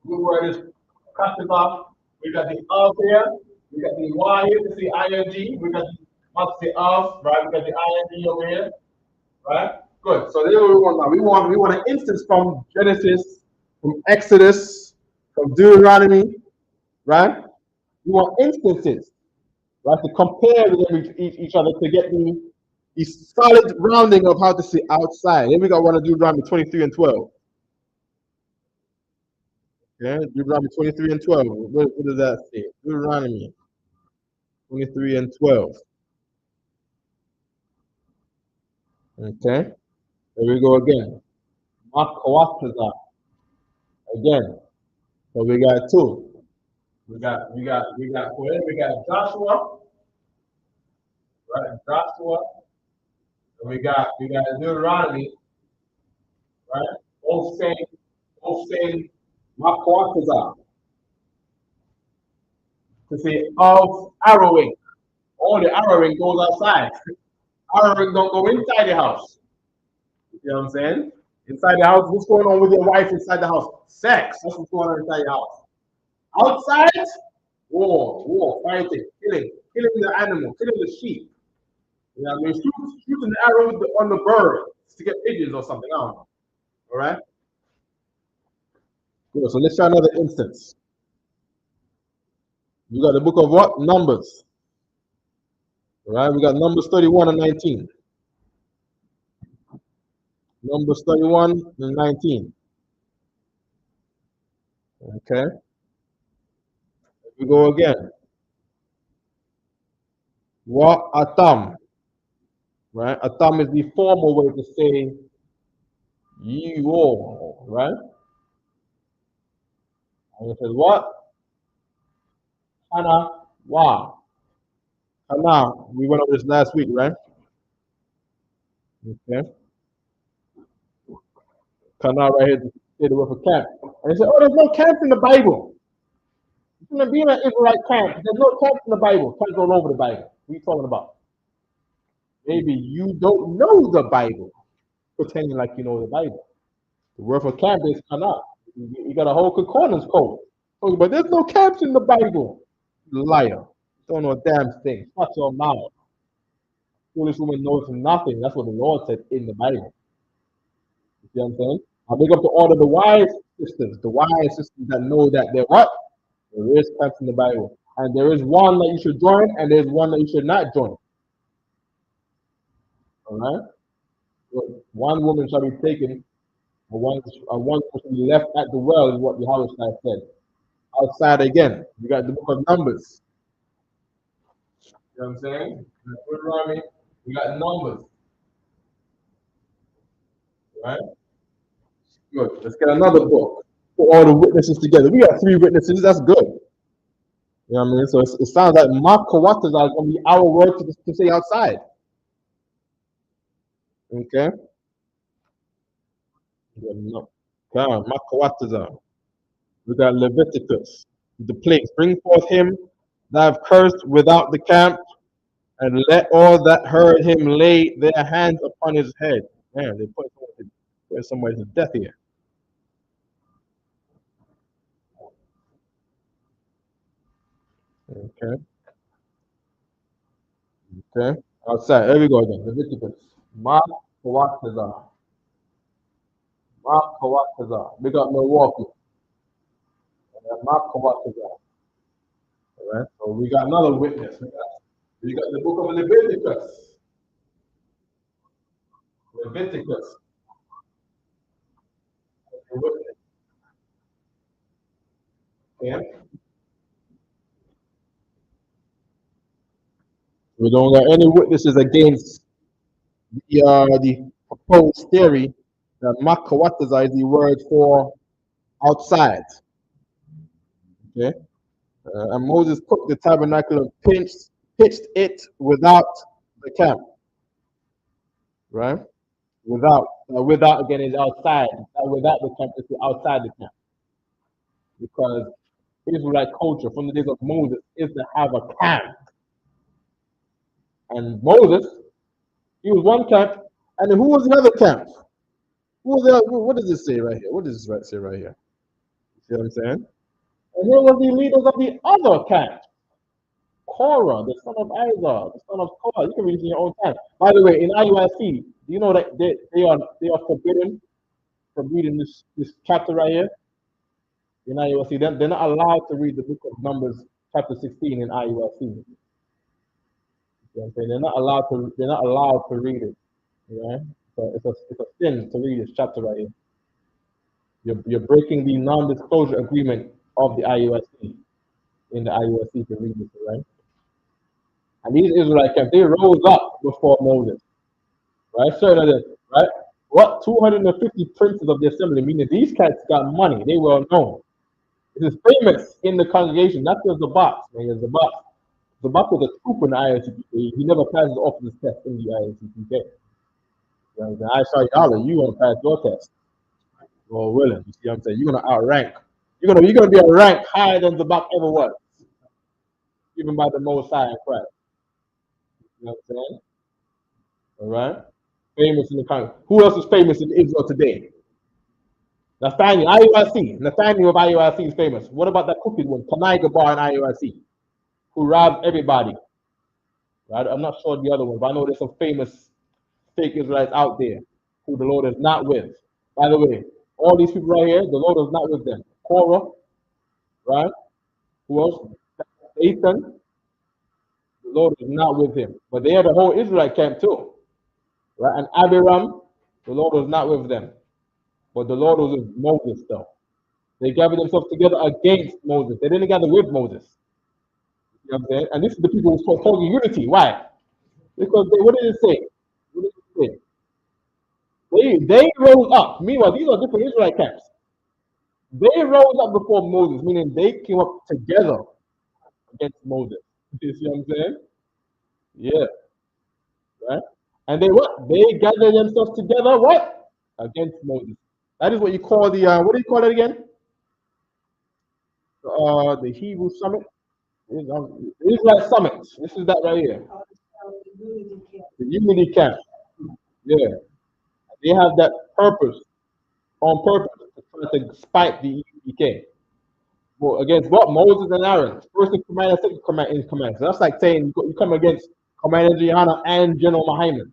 Good word is Kakaza. We got the of here. We got the Y here to see ing. We got the of, right? We got the ing over here, right? Good. So there we want now. We want an instance from Genesis, from Exodus, from Deuteronomy, right? We want instances, right, to compare with each other to get the solid rounding of how to see outside. Then we got one to Deuteronomy 23 and 12. Okay, Deuteronomy 23 and 12. What does that say? Deuteronomy 23 and 12. Okay, there we go again. Makawakaza. Again. So we got two. We got Joshua, right? Joshua. And we got Deuteronomy, right? Both saying Makawakaza. To say of arrowing. All the arrowing goes outside. Arrowing don't go inside the house. You know what I'm saying? Inside the house, what's going on with your wife inside the house? Sex. That's what's going on inside your house. Outside, war, fighting, killing the animal, killing the sheep. You know what I mean? Shooting the arrow on the bird to get pigeons or something. I don't know. All right? Good. So let's try another instance. You got the book of what? Numbers. All right? We got Numbers 31 and 19. Numbers 31 and 19. Okay. Here we go again. Wa atam. Right? Atam is the formal way to say you all, right? And it says what? Hana wa. Hana. We went over this last week, right? Okay. Kana right here to say the word for camp. And they said, oh, there's no camp in the Bible. It's going to be an Israelite camp. There's no camp in the Bible. Camps all over the Bible. What are you talking about? Maybe you don't know the Bible, pretending like you know the Bible. The word for camp is kana. You got a whole concordance code. Oh, but there's no camps in the Bible. Liar. Don't know a damn thing. Shut your mouth. Foolish woman knows nothing. That's what the Lord said in the Bible. You see what I'm saying? I big up to all of the wise sisters that know that there what? There is camps in the Bible. And there is one that you should join, and there's one that you should not join. Alright? One woman shall be taken, and one shall be left at the well, is what the House said. Outside again, you got the book of Numbers. You know what I'm saying? Deuteronomy, we got Numbers. Right? Good. Let's get another book. Put all the witnesses together. We got 3 witnesses. That's good. You know what I mean? So it sounds like Makawatas are going to be our word to say outside. Okay? No. Makawatas. We got Leviticus. The plagues. Bring forth him that have cursed without the camp, and let all that heard him lay their hands upon his head. Man, they put somebody to death here. Okay. Okay. Outside. There we go again. Leviticus. Makawatas. Makawatas. Big up Milwaukee. Makawatas. All right. So we got another witness. We got the book of Leviticus. Leviticus. Okay. We don't got any witnesses against the proposed theory that Makawatas is the word for outside. Okay. And Moses took the tabernacle and pitched it without the camp. Right? Without again is outside. Without the camp is outside the camp. Because Israelite culture from the days of Moses is to have a camp. And Moses, he was one camp, and then who was the other camp? Who was the, what does this say right here? What does this say right here? See what I'm saying? And here was the leaders of the other camp. Korah, the son of Isaac, the son of Korah. You can read it in your own time. By the way, in IUIC, do you know that they are forbidden from reading this chapter right here? In IUIC, they're not allowed to read the book of Numbers, chapter 16 in IUIC. You know they're not allowed to read it. Yeah? So it's a sin to read this chapter right here. You're breaking the non-disclosure agreement of the IUIC. In the IUIC to read this, right? And these Israelite camps, they rose up before Moses. Right? Certain right? What 250 princes of the assembly, meaning these cats got money, they were known. This is famous in the congregation, not just the box, man. There's the box. The box was a troop in the ISCPK. He never passes the officer's test in the ISCPK. You know, I saw y'all, you want to pass your test. Well, willing. You see what I'm saying? You're gonna outrank. You're gonna be a rank higher than the box ever was. Even by the Most High in Christ. You know what I'm saying? All right. Famous in the country. Who else is famous in Israel today? Nathaniel, IUIC. Nathaniel of IUIC is famous. What about that crooked one? Tanai Gabar in IUIC, who robbed everybody. Right? I'm not sure the other one, but I know there's some famous fake Israelites out there who the Lord is not with. By the way, all these people right here, the Lord is not with them. Korah, right? Who else? Ethan, the Lord is not with him. But they had a whole Israelite camp too. Right? And Abiram, the Lord was not with them. But the Lord was with Moses though. They gathered themselves together against Moses. They didn't gather with Moses. You know what I'm saying? And this is the people who spoke unity. Why? Because what did it say? What did it say? They rose up. Meanwhile, these are different Israelite camps. They rose up before Moses, meaning they came up together against Moses. You see what I'm saying? Yeah. Right? And they what? They gathered themselves together, what? Against Moses. That is what you call the, what do you call it again? The Hebrew Summit. The Israelite Summit. This is that right here. The Unity Camp. Yeah. They have that purpose on purpose to try to spite the EPK. Well, against what? Moses and Aaron. First in command, second command in command. So that's like saying you come against Commander Gianna and General Muhammad.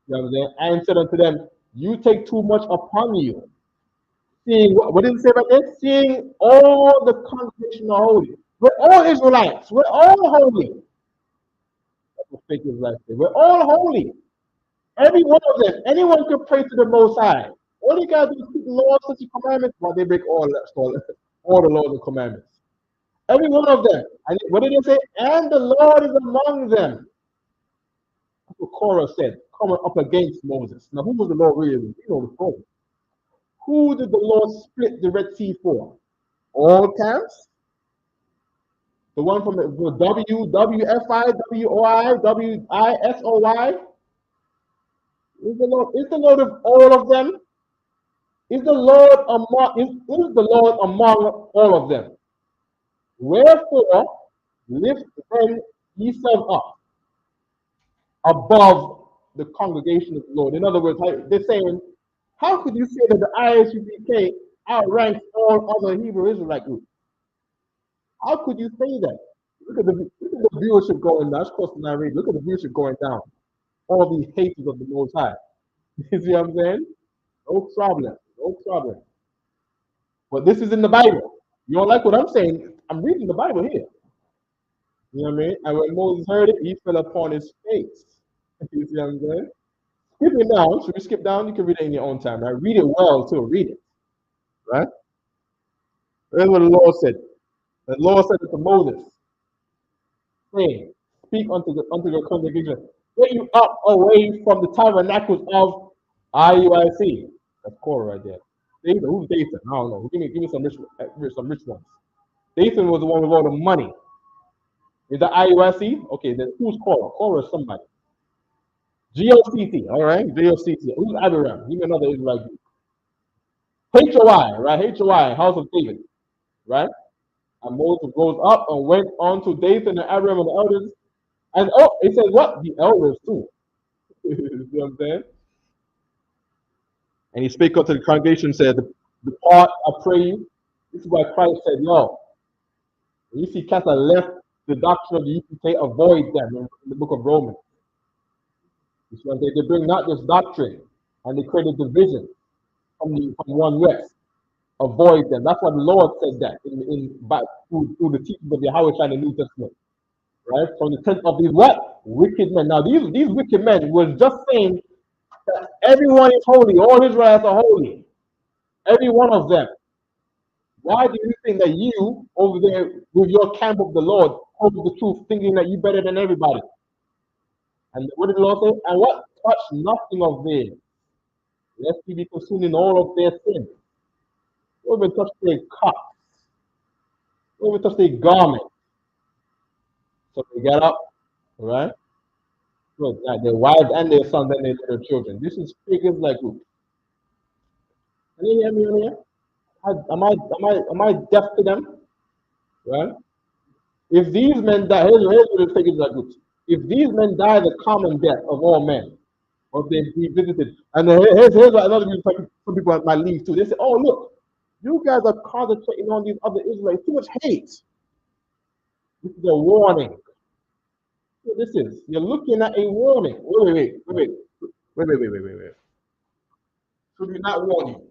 You know what I'm saying? And said unto them, you take too much upon you. Seeing what did it say about this? Seeing all the congregation are holy. We're all Israelites. We're all holy. That's what fake Israelites say. We're all holy. Every one of them. Anyone can pray to the Most High. All you gotta do is keep the laws, such commandments, but they break all that, all the laws and commandments. Every one of them. And what did it say? And the Lord is among them. That's what Korah said, coming up against Moses. Now, who was the Lord really? You know the story. Who did the Lord split the Red Sea for? All camps? The one from the WFI, WOI, WISOY? Is the Lord of all of them? Is the Lord among all of them? Wherefore lift then yourself up above the congregation of the Lord. In other words, they're saying, how could you say that the ISUPK outranks all other Hebrew Israelite groups? How could you say that? Look at the viewership going down. That's costing our rate. Look at the viewership going down. All these haters of the Most High. You see what I'm saying? No problem. No problem. But this is in the Bible. You don't like what I'm saying? I'm reading the Bible here. You know what I mean? And when Moses heard it, he fell upon his face. You see what I'm saying? Skipping down. Should we skip down? You can read it in your own time, right? Read it well too. Read it. Right? Here's what the Lord said. The Lord said to Moses, saying, speak unto the congregation, get you up away from the tabernacles of IUIC. That's Korah right there. Dathan, who's Dathan? I don't know. Give me some rich ones. Dathan was the one with all the money. Is that IUIC? Okay, then who's Korah? Korah is somebody. GOCT, all right? GOCT. Who's Abiram? Give me another Israelite group. HOI, right? HOI, House of David, right? And Moses goes up and went on to Dathan and Abiram and the elders. And it says what? The elders too. You know what I'm saying? And he spake unto the congregation, said, depart, I pray you. This is why Christ said, no. When you see cats that left the doctrine of the UPK, avoid them in the book of Romans. They bring not this doctrine, and they create a division from one west. Avoid them. That's why the Lord said that through the teachings of Yahweh in the New Testament. Right? From the tent of these what? Wicked men. Now these wicked men was just saying that everyone is holy, all Israelites are holy. Every one of them. Why do you think that you over there with your camp of the Lord hold the truth, thinking that you're better than everybody? And what did the Lord say? And what? Touch nothing of theirs, lest ye be consumed in all of their sins. Don't even touch their cups. Don't even touch their garment. So they got up, right? Good. Their wives and their sons and their children. This is figures like who? Can you hear me on here? Am I deaf to them? Right? If these men die, here's what the figures like groups. If these men die the common death of all men, or if they be visited, and here's what another reason some people might leave too. They say, oh look, you guys are concentrating on these other Israelites, too much hate. This is a warning. What this is, you're looking at a warning. Wait. Should we not warn you?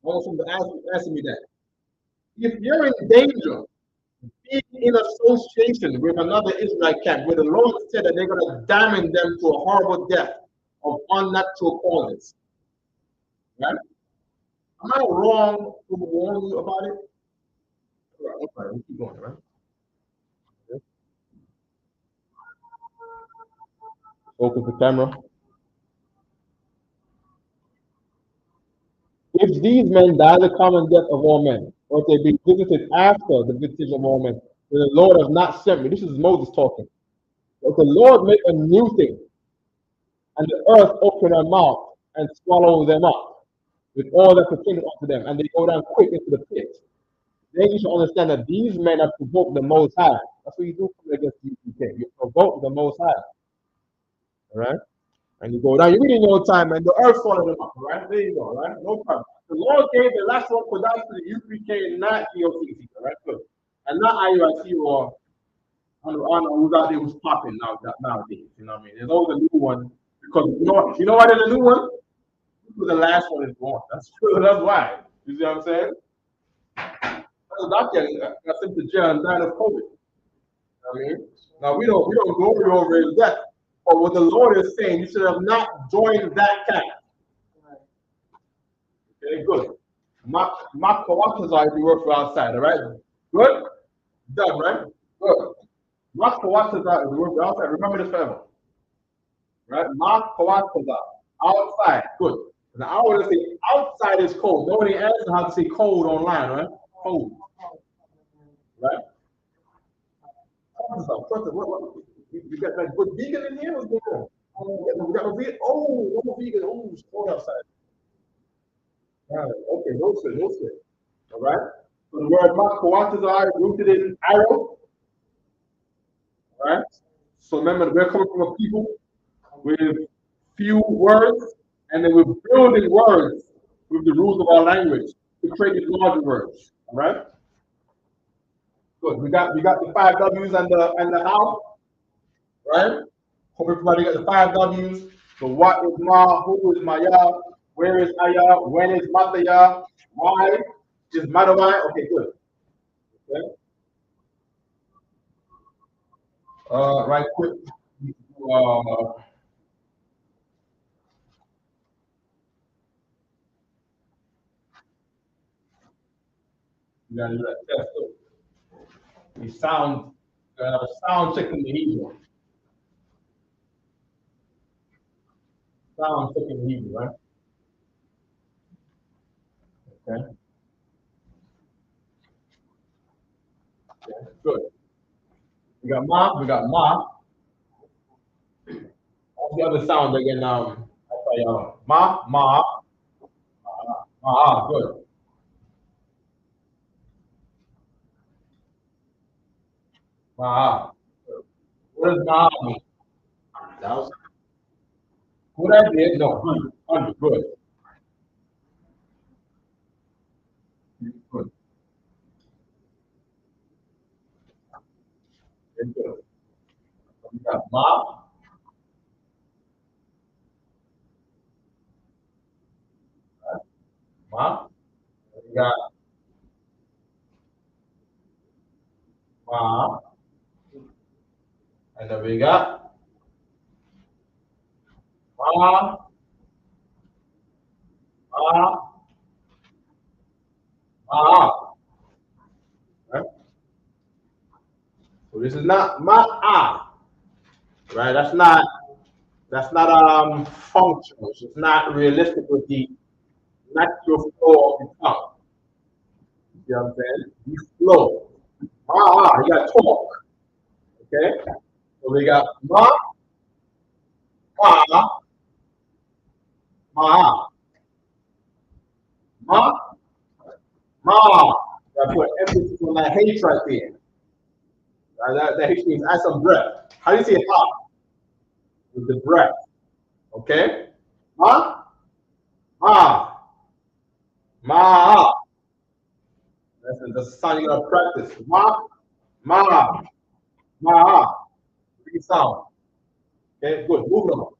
I want someone to ask me that. If you're in danger, being in association with another Israelite camp, where the Lord said that they're going to damn them to a horrible death of unnatural causes, right? Am I wrong to warn you about it? All right, we'll keep going, right? Focus the camera. If these men die the common death of all men, or if they be visited after the visitation of all men, then the Lord has not sent me. This is Moses talking. But the Lord make a new thing, and the earth open her mouth and swallow them up with all that pertains unto them, and they go down quick into the pit. Then you should understand that these men have provoked the Most High. That's what you do against the UPK. You provoke the Most High. All right? And you go down, you read in your time, and the earth swallowed them up, right? There you go, right? No problem. The Lord gave the Lashawan Qadash to the UPK, not the OCC, right? Good. And not IUIC or I don't know who's out there who's popping nowadays. You know what I mean? There's always a new one because you know why there's a new one? Because the last one is born. That's true. That's why. You see what I'm saying? That's doctor got sent to jail and died of COVID. I mean, now we don't glory over his death, but what the Lord is saying, you should have not joined that camp. Okay, good. Mark Kawakazar if you work for outside, all right? Good? Done, right? Good. Mark Kawakazar if you work for outside. Remember this forever. Right? Mark Kawakazar. Outside. Good. Now I want to say outside is cold. Nobody asks how to say cold online, right? Cold. Right? What? You got like good vegan in here? What's going on? We got a vegan. Oh, no vegan. Oh, it's cold outside. All right. Okay, no sweat. All right. So the word Makawatazar are rooted in arrow. All right. So remember, we're coming from a people with few words, and then we're building words with the rules of our language to create these larger words. All right. Good. We got the 5 W's and the how. Right. Hope everybody got the 5 W's. So what is ma? Who is maya? Where is aya? When is mataya? Why is matawai? Okay, good. Okay. Right quick. You gotta do that test too. You sound, sound check in the Hebrew. Sound check in the Hebrew, right? Okay. Okay. Good. We got ma. What's the other sound again? Ma. Good. Ma. What does ma mean? Thousand. What I did? No, 100. Good. Good. Very good. We got ma. Right? Ma. We got ma. And then we got ma. Ma. Ma. Right? So this is not ma. Right? That's not functional. It's not realistic with the natural flow of the tongue. You see what I'm saying? Be slow. You got talk. Okay? So we got ma, ma, ma, ma. That's what emphasis on that H right there. That H means add some breath. How do you say ha? With the breath. Okay? Ma, ma. That's the sound you gotta practice. Ma. Big sound. Okay, good. Moving on.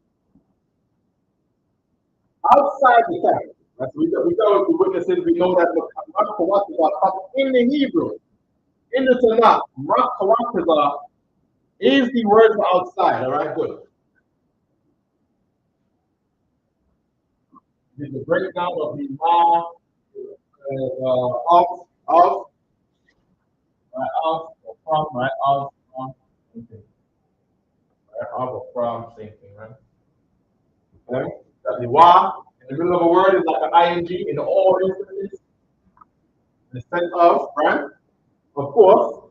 Outside the camp, right? We know the witnesses, we know that in the Hebrew, in the Tanakh, Makawatazar is the word for outside. All right, good. This is the breakdown of the ma, of, right, of, or from, right, of, okay. Right, of or from, same thing, right? Okay. That the wa in the middle of a word is like an ing in all instances. The sense of, right? Of course,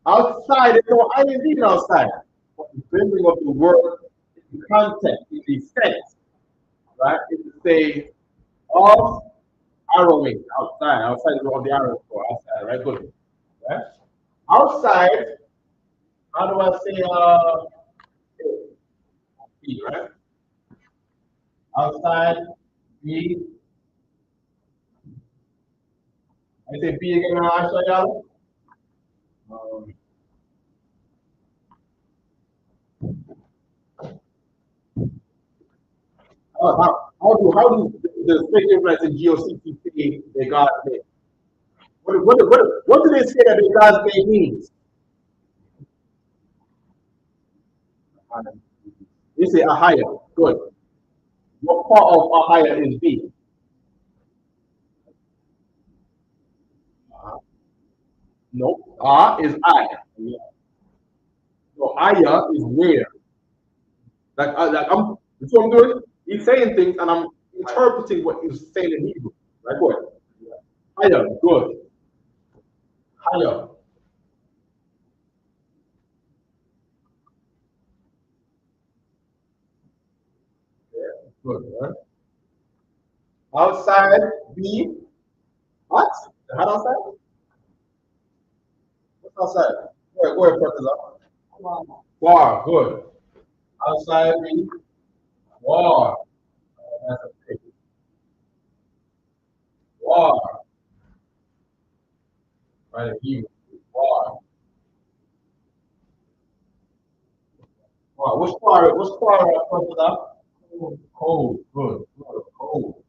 outside is no ing outside. But the building of the word, the context, in the sense, right? Is to say of arrowing outside is what the arrow for outside, right? Good. Right? Outside, how do I say right? Outside, B. I say B again, y'all. Um, how do the fake Israelites in GOCC say they God's name? What do they say that the God's name means? They say Ahaya. Good. What part of Ahaya is B? No. Ah is I. So Aya is where. That's what I'm doing. He's saying things and I'm interpreting what he's saying in Hebrew. Like what? Aya. Good. Aya. Good. Right? Outside B. What? How outside? What's outside? Go ahead, Professor. War. Good. Outside B. War. That's a big war. Right? Hebrew. War. War. What's war, Professor? Cold. Good. Good. Cold.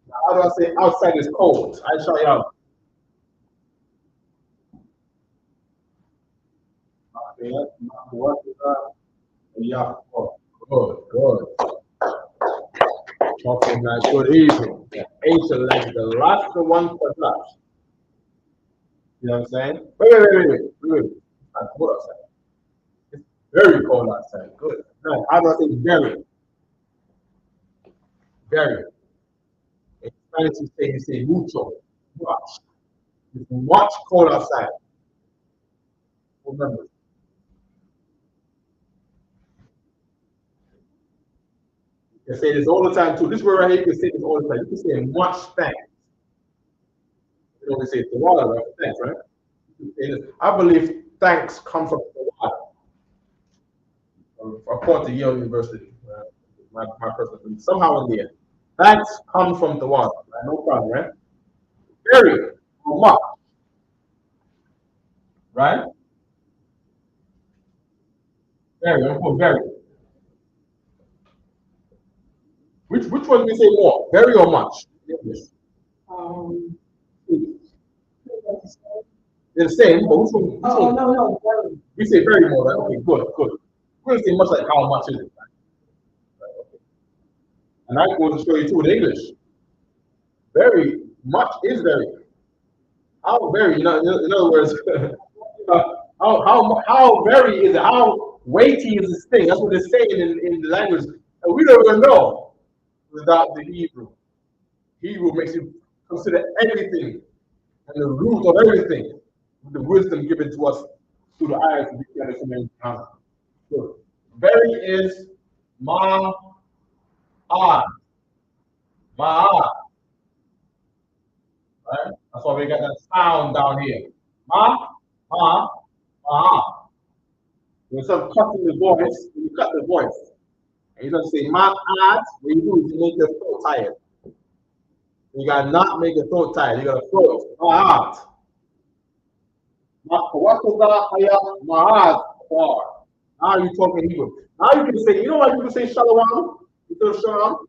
Now, how do I say outside is cold? I show you out. Okay, what is that? Yeah. Oh, good. Good. Talking like good evening. Ancient like the last one for last. You know what I'm saying? Wait. It's cold outside. It's very cold outside. Good. No, how do I say very? Very. In Spanish, you say mucho. Much. It's much cold outside. Remember. You can say this all the time too. This word right here, you can say this all the time. You can say much thanks. You know, we say the water, right? Thanks, right? I believe thanks come from the water. According to Yale University, my personal belief. Somehow in there. Thanks come from the water. Right? No problem, right? Very much. Right? Very, I'm put very. Which one do we say more? Very or much? Yes. Um, They're the same, but which one? oh, no, very. We say very more, right? Okay, good. We don't say much like how much is it, right? Okay. And I'm going to show you too in English. Very much is very. How very, in other words, how very is it? How weighty is this thing? That's what they're saying in the language. And we don't even know without the Hebrew. Hebrew makes you consider everything and the root of everything with the wisdom given to us through the eyes of the understanding. So, very is ma ah. Ma. Right? That's why we got that sound down here. Ma, ma, ma. Instead of cutting the voice, you cut the voice. And you don't say ma, ah. What you do is you make your throat tired. You gotta not make your throat tired. You gotta throat it. Ma, ah. Now you're talking Hebrew. Now you can say, you know why people say shalom? Because shalom,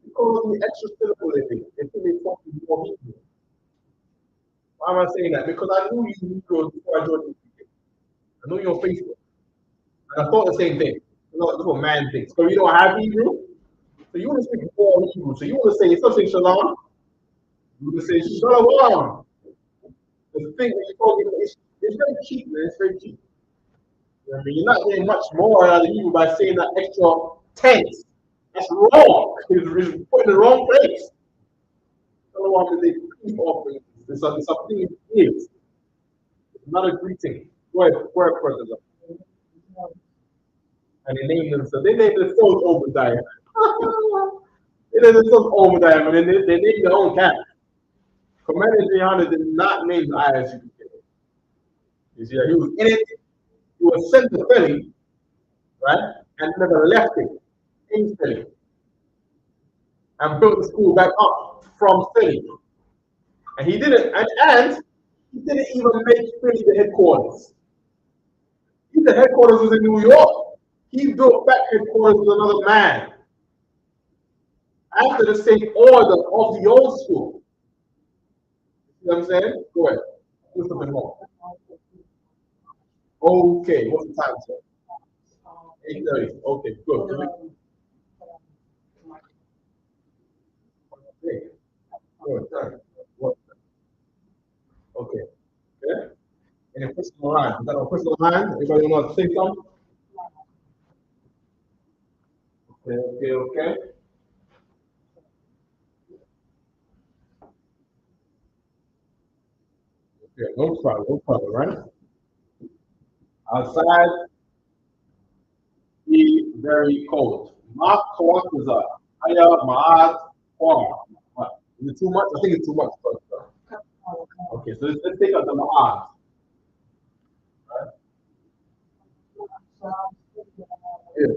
because of the extra syllable in it. They think they're talking more Hebrew. Why am I saying that? Because I knew you Hebrew before I joined you. I know you're on Facebook. And I thought the same thing. That's what man thinks. So you don't have Hebrew? So you want to speak more Hebrew. So you want to say, instead of saying shalom, you want to say shalom. The thing that you're talking about, it's very cheap, man. It's very cheap. You know what I mean? You're not getting much more out of Hebrew by saying that extra tense. That's wrong. It's put in the wrong place. Shalom is a peace offering. It's something it is. It's not a greeting. Go ahead, brother. And they named themselves. They named themselves Obadiah. They named themselves Obadiah, but they named their own cat. Commander Gianna did not name the ISU. You see, he was in it. He was sent to Philly, right? and never left it in Philly and built the school back up from Philly. And he didn't, and he didn't even make Philly the headquarters. The headquarters was in New York. He built back headquarters with another man after the same order of the old school. You know what I'm saying? Go ahead. Do something more. Okay, what's the time, sir? 8:30. Okay, good. Okay, good. Done. What? Okay. Okay. Any questions online? Is that a question online? Anybody want to say something? Okay, okay, okay. Okay, no problem, right? Outside, be very cold. Mark Kawakuza, Aya Maad Kwar. Is it too much? I think it's too much. Okay, so let's take out the Maad. Yeah.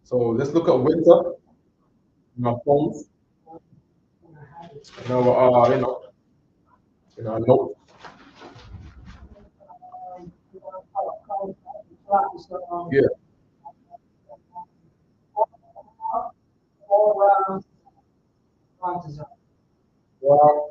So let's look at winter in our phones. In our, in our notes. Yeah. Wow.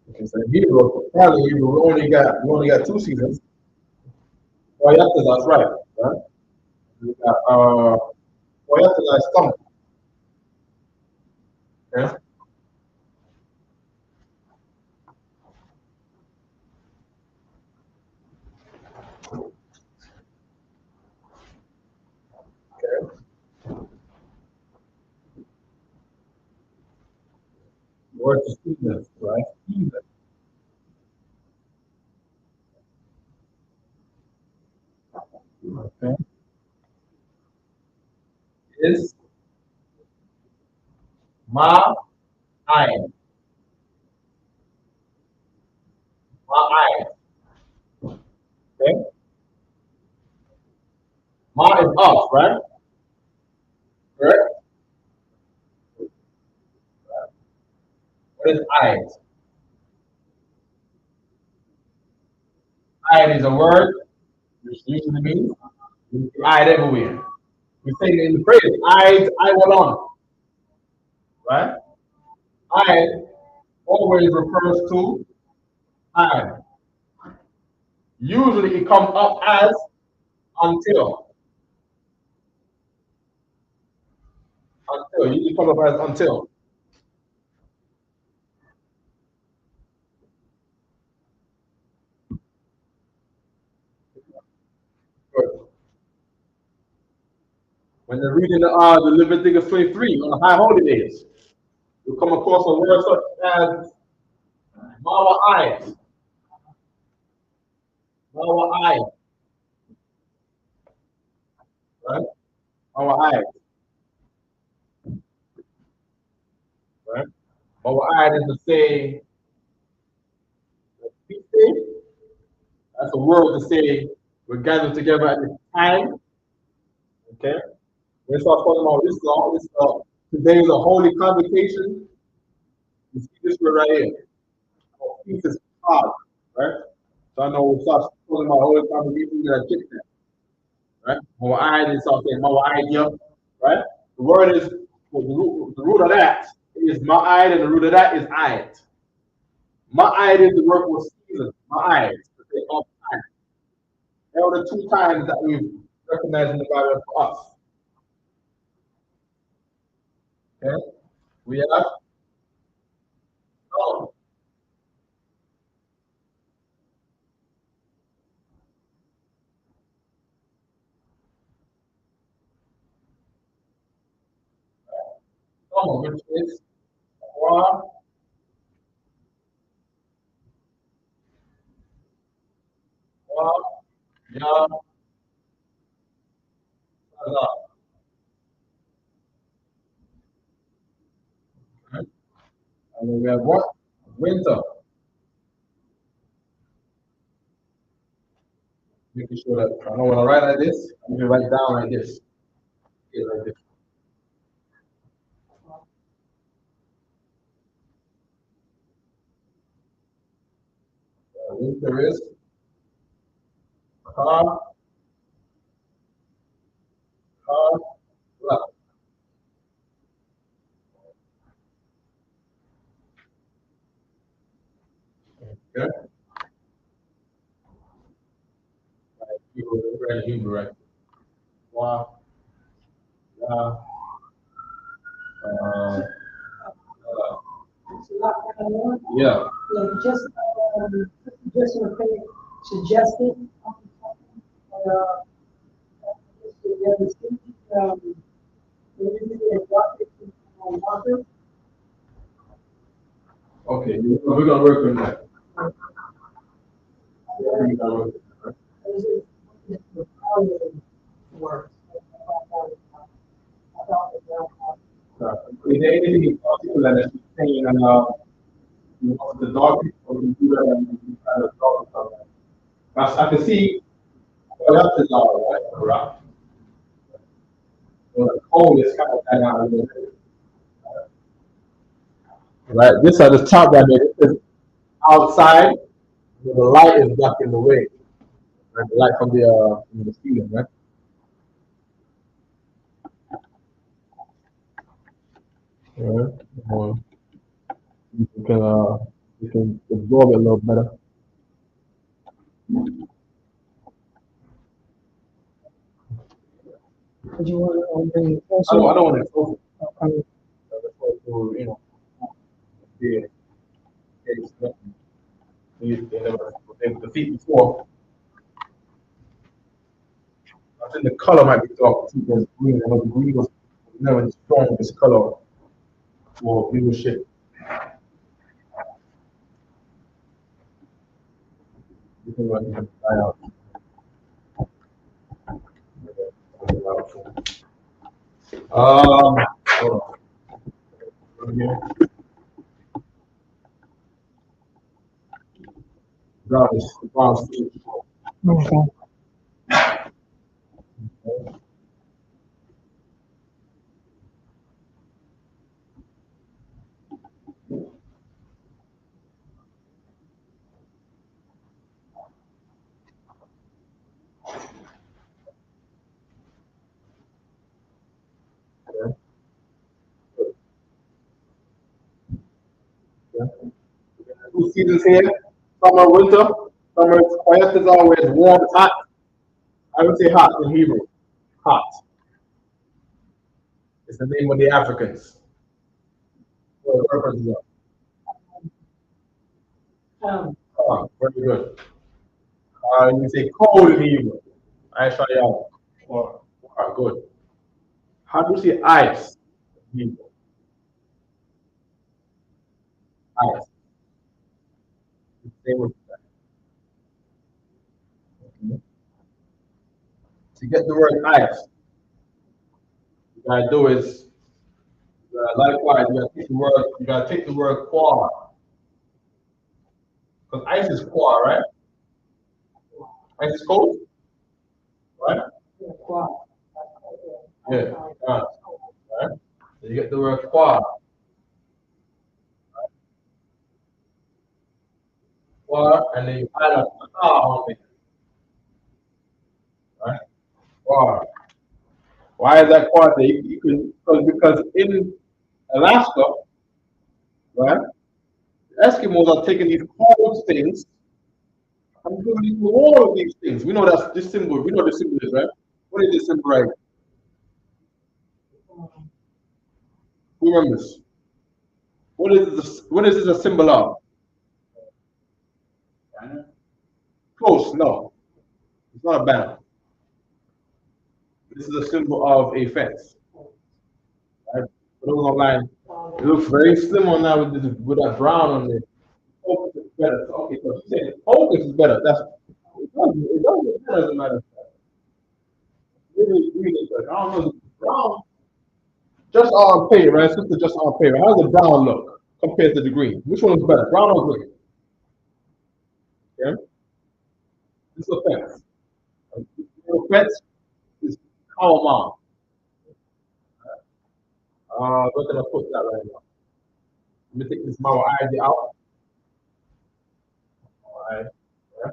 Okay, so Hebrew, probably Hebrew, we only got 2 seasons. Oh, yeah, that's right. Right? We got, oh, yeah, that's summer. Okay. Okay. Word to seasons, right? Season. Okay. Is my eye. My eye. Okay. Ma is us, right? Correct? What is eyes? Eyed is a word which usually means eyed everywhere. We say it in the phrase, eyes, I will on, right? Eyed always refers to eyed. Usually it comes up as until. Until. Usually comes up as until. Good. When they're reading the Leviticus 23 on the high holy days, you come across a word such as Mawa eyes. Mawa eyes. Right? Our eyes. Right? Our eyes is to say feast day. That's a word to say we're gathered together at this time. Okay? When we start talking about this law, today is a holy convocation. You see this word right here. Feast is hard, right? So I know we start talking about holy convocation, we're gonna check that. Right? Our eyes is something, our idea, right? The word is the root of that is ma'ayed, and the root of that is ayat. Ma'ayed is the word for season. Ma'ayed. There are the 2 times that we've recognized in the Bible for us. Okay? We have oh, comma, which is Wa, Wa, Ya, Sada. Right? And then we have what? Winter. Making sure that I know when I write like this, I'm going to write down like this. Okay, like this. Winter is Ka, Ka, La. Okay? Hebrew, right? Wa, Ya, uh, It's a lot going on. yeah. Yeah, just want to suggested. Water. Okay, we're gonna work on that. We're gonna work on Works. that. Is there anything in particular that you're saying and you want the dog or you do that and you kind of dog or something? I can see well, that's the dog, right? Right. So the cold is kind of out a little bit. Right, this at the top right there, this is outside, the light is blocking the way. Right? The light from the ceiling, right? Alright. You can you can absorb it a little better. Would you want to bring it I don't want to close it. That's what you know, yeah, it's nothing. They never defeat before. I think the color might be dark too, because green, I know the green was never the strongest color for viewership. You can run it out. Hold on. Here. Brown skin. Okay. Yeah. Yeah. Two seasons here, summer, winter. Summer is quiet as always, warm, hot. I would say hot in Hebrew. Hot. It's the name of the Africans. Well, the reference is very good. You say cold in Hebrew. I shall you. Good. How do you say ice in Hebrew? Ice. Same with that. Okay. To get the word ice, you gotta do is likewise, you gotta take the word quar. Because ice is quar, right? Ice is cold, right? Yeah. Right? So you get the word quar. Quar, and then you add a on it. Right? Quar. Why is that quar there? Because in Alaska, right? The Eskimos are taking these cold things and doing all of these things. We know that's this symbol. We know the symbol is, right? What is this symbol right? Who remembers? What is this a symbol of? Close, no. It's not a banner. This is a symbol of a fence. Right? For Those online. It looks very similar now with that brown on there. Focus is better. So, okay, so you say focus is better. That's it doesn't matter. Really, really good. I don't know. Brown, just on paper, right? Sister, just on paper. How does the brown look compared to the green? Which one is better, brown or green? Okay. This is a fence. The fence is column on. Where can I put that right now? Let me take this my idea out. All right. Yeah.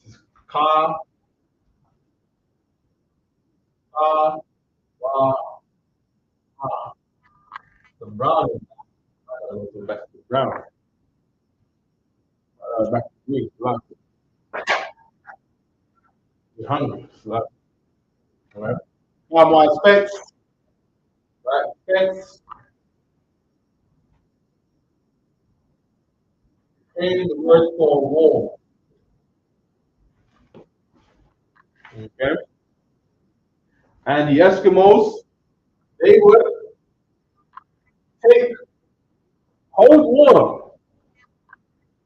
This is car, car, car, car. The brown is back to the brown. Back to green. You're hungry. All right. Now my specs. Right. Specs. And the word for warm. Okay. And the Eskimos, they would take cold water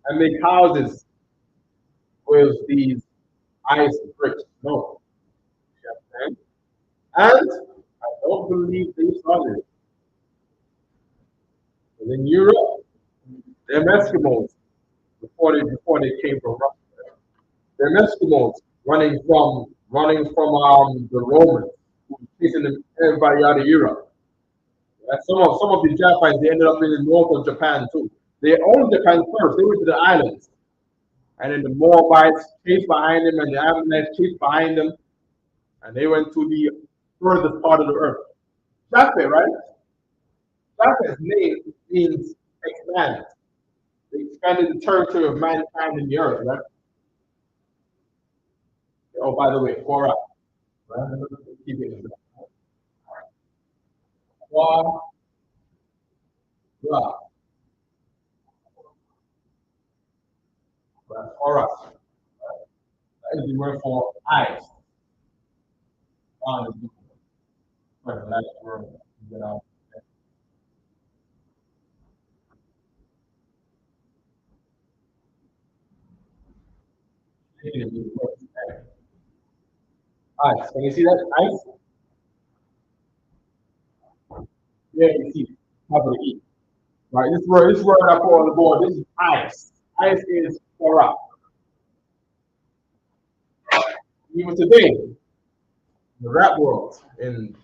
and make houses with these ice bricks. No. Okay. And I don't believe they started it. But in Europe, them Eskimos, before they came from Russia, them Eskimos running from the Romans, who were chasing everybody out of Europe. And some of the Japanese they ended up in the north of Japan too. They owned Japan first. They went to the islands, and then the Moabites chased behind them, and the Ammonites chased behind them, and they went to the furthest part of the earth. Japan, right? Japan's name means expand. They expanded the territory of mankind in the earth, right? Oh, by the way, Quora. Right? Keep it in there. Quora. Right, Quora. That is the word for ice. Right, that's where you know. Ice. Can you see that? Ice? Yeah, you see. Top of the E. Right. This word I put on the board. This is ice. Ice is Quora. Even today, in the rap world, in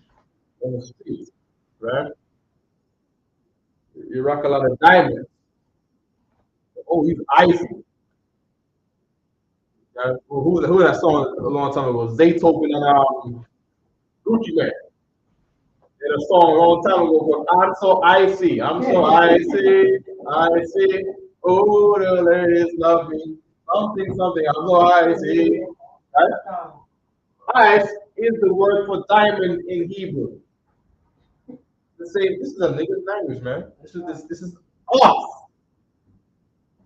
the streets, right? You rock a lot of diamonds. Oh, he's icy. Who that song a long time ago? Zaytoven and Gucci Man. They had a song a long time ago called "I'm So Icy." I'm so icy, icy. Oh, the ladies love me. Something, something. I'm so icy. Right? Ice is the word for diamond in Hebrew. The same. This is a nigga language, man. This is us.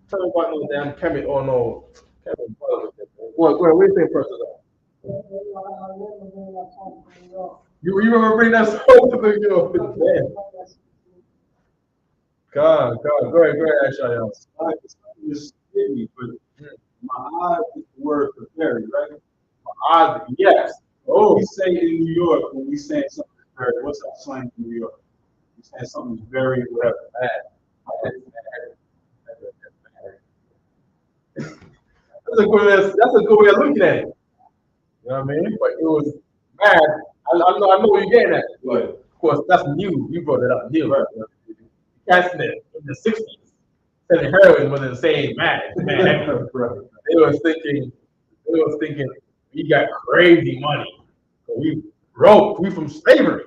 Tell me about no damn Kemet or no Kemet. What do you think first of all? You remember bringing that song to the man. Go ahead, Ashael. It's sticky, but my eyes is the word for very, right? Odd, yes. Oh, we say in New York when we say something very, what's that slang in New York? We say something's very whatever. Bad. That's a good way of looking at it. You know what I mean? But it was mad. I know what you're getting at. But of course, that's new. You brought it up new. Right. Casting it in the 60s. Saying heroin wasn't saying mad. Man, they was thinking we got crazy money. We broke. We from slavery.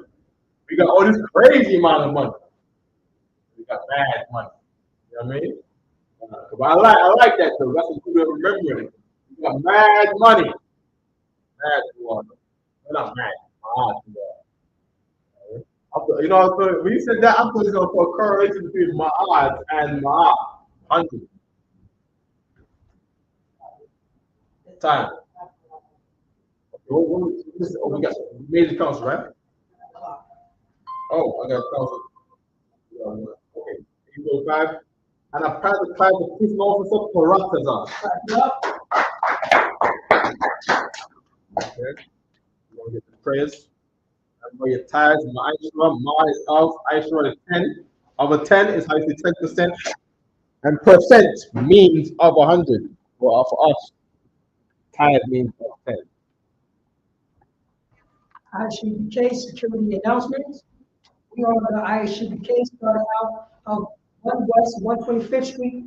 We got all this crazy amount of money. We got bad money. You know what I mean? But I like that though. That's a good way of remembering it. We got mad money. Mad money. We're not mad. You know, when you said that, I thought it was going to put a correlation between my odds and my 100. Time. We got major council, right? Oh, I got 1,000. Okay. Equal 5. And I pass the class of prison officer for Ratazar. Okay. You want to get the prayers. I know your tithes, Ma'ishra, Ma is of, Aishra is 10. Of a 10 is how you say 10%. And percent means of 100. Well, for us, tithe means of 10. ISUPK security announcements. We are the ISUPK starting out of 1 West 125th Street,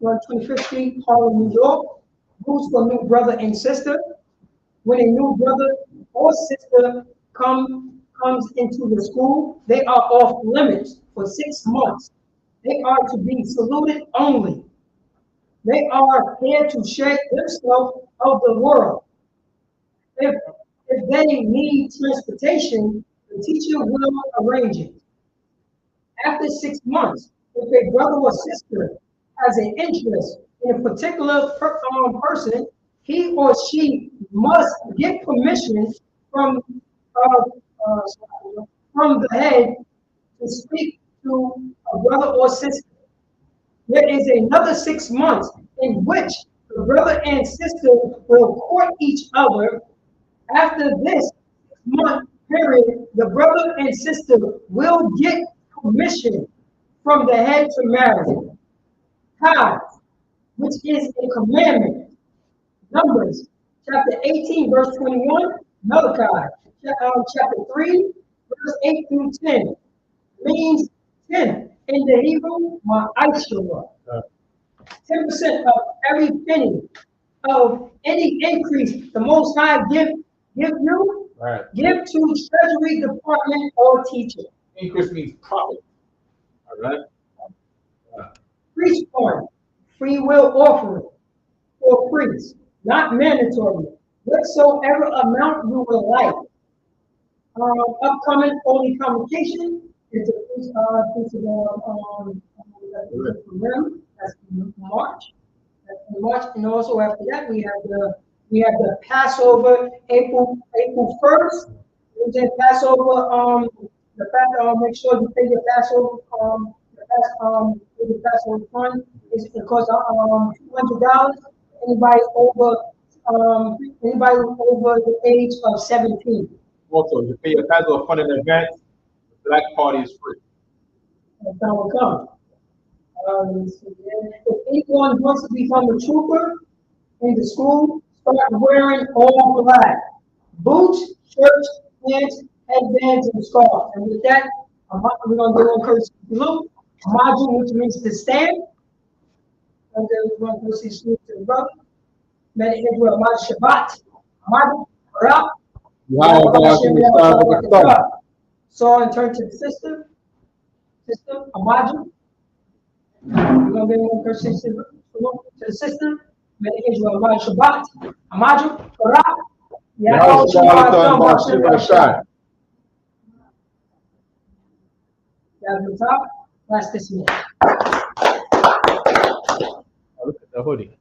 125th Street, Harlem, New York. Rules for new brother and sister. When a new brother or sister comes into the school, they are off limits for 6 months. They are to be saluted only. They are here to shake themselves of the world. If they need transportation, the teacher will arrange it. After 6 months, if a brother or sister has an interest in a particular person, he or she must get permission from the head to speak to a brother or sister. There is another 6 months in which the brother and sister will court each other. After this 6-month period, the brother and sister will get permission from the head to marry. Tithe, which is a commandment. Numbers, chapter 18, verse 21. Malachi, chapter 3, verse 8 through 10. Means 10 in the Hebrew, ma'ashara. 10% of every penny of any increase the Most High give you, Right. give to Treasury Department or teacher. Increase means profit. All right. Priest fund, free will offering for priests, not mandatory. Whatsoever amount you would like. Upcoming holy convocation is the priest that's in March. That's in March, and also after that we have the Passover, April 1st. We did Passover. Make sure you pay your Passover. The Passover fund is it costs $200. Anybody over the age of 17. Also, you pay your Passover fund in advance. The black party is free. That's how it comes. If anyone wants to become a trooper in the school, start wearing all black. Boots, shirts, pants, headbands, and scarves. And with that, we're going to go on courtesy salute. Maju, which means to stand. And then we're going to see salute to the brother. Many Israel, Maj Shabbat. Maju, Barak. So, and turn to the sister. Sister, Amaju. We're going to give one person to the sister. May Israel Maj Shabbat. Amaju, Barak. Down the top. That's this minute. Look at the hoodie.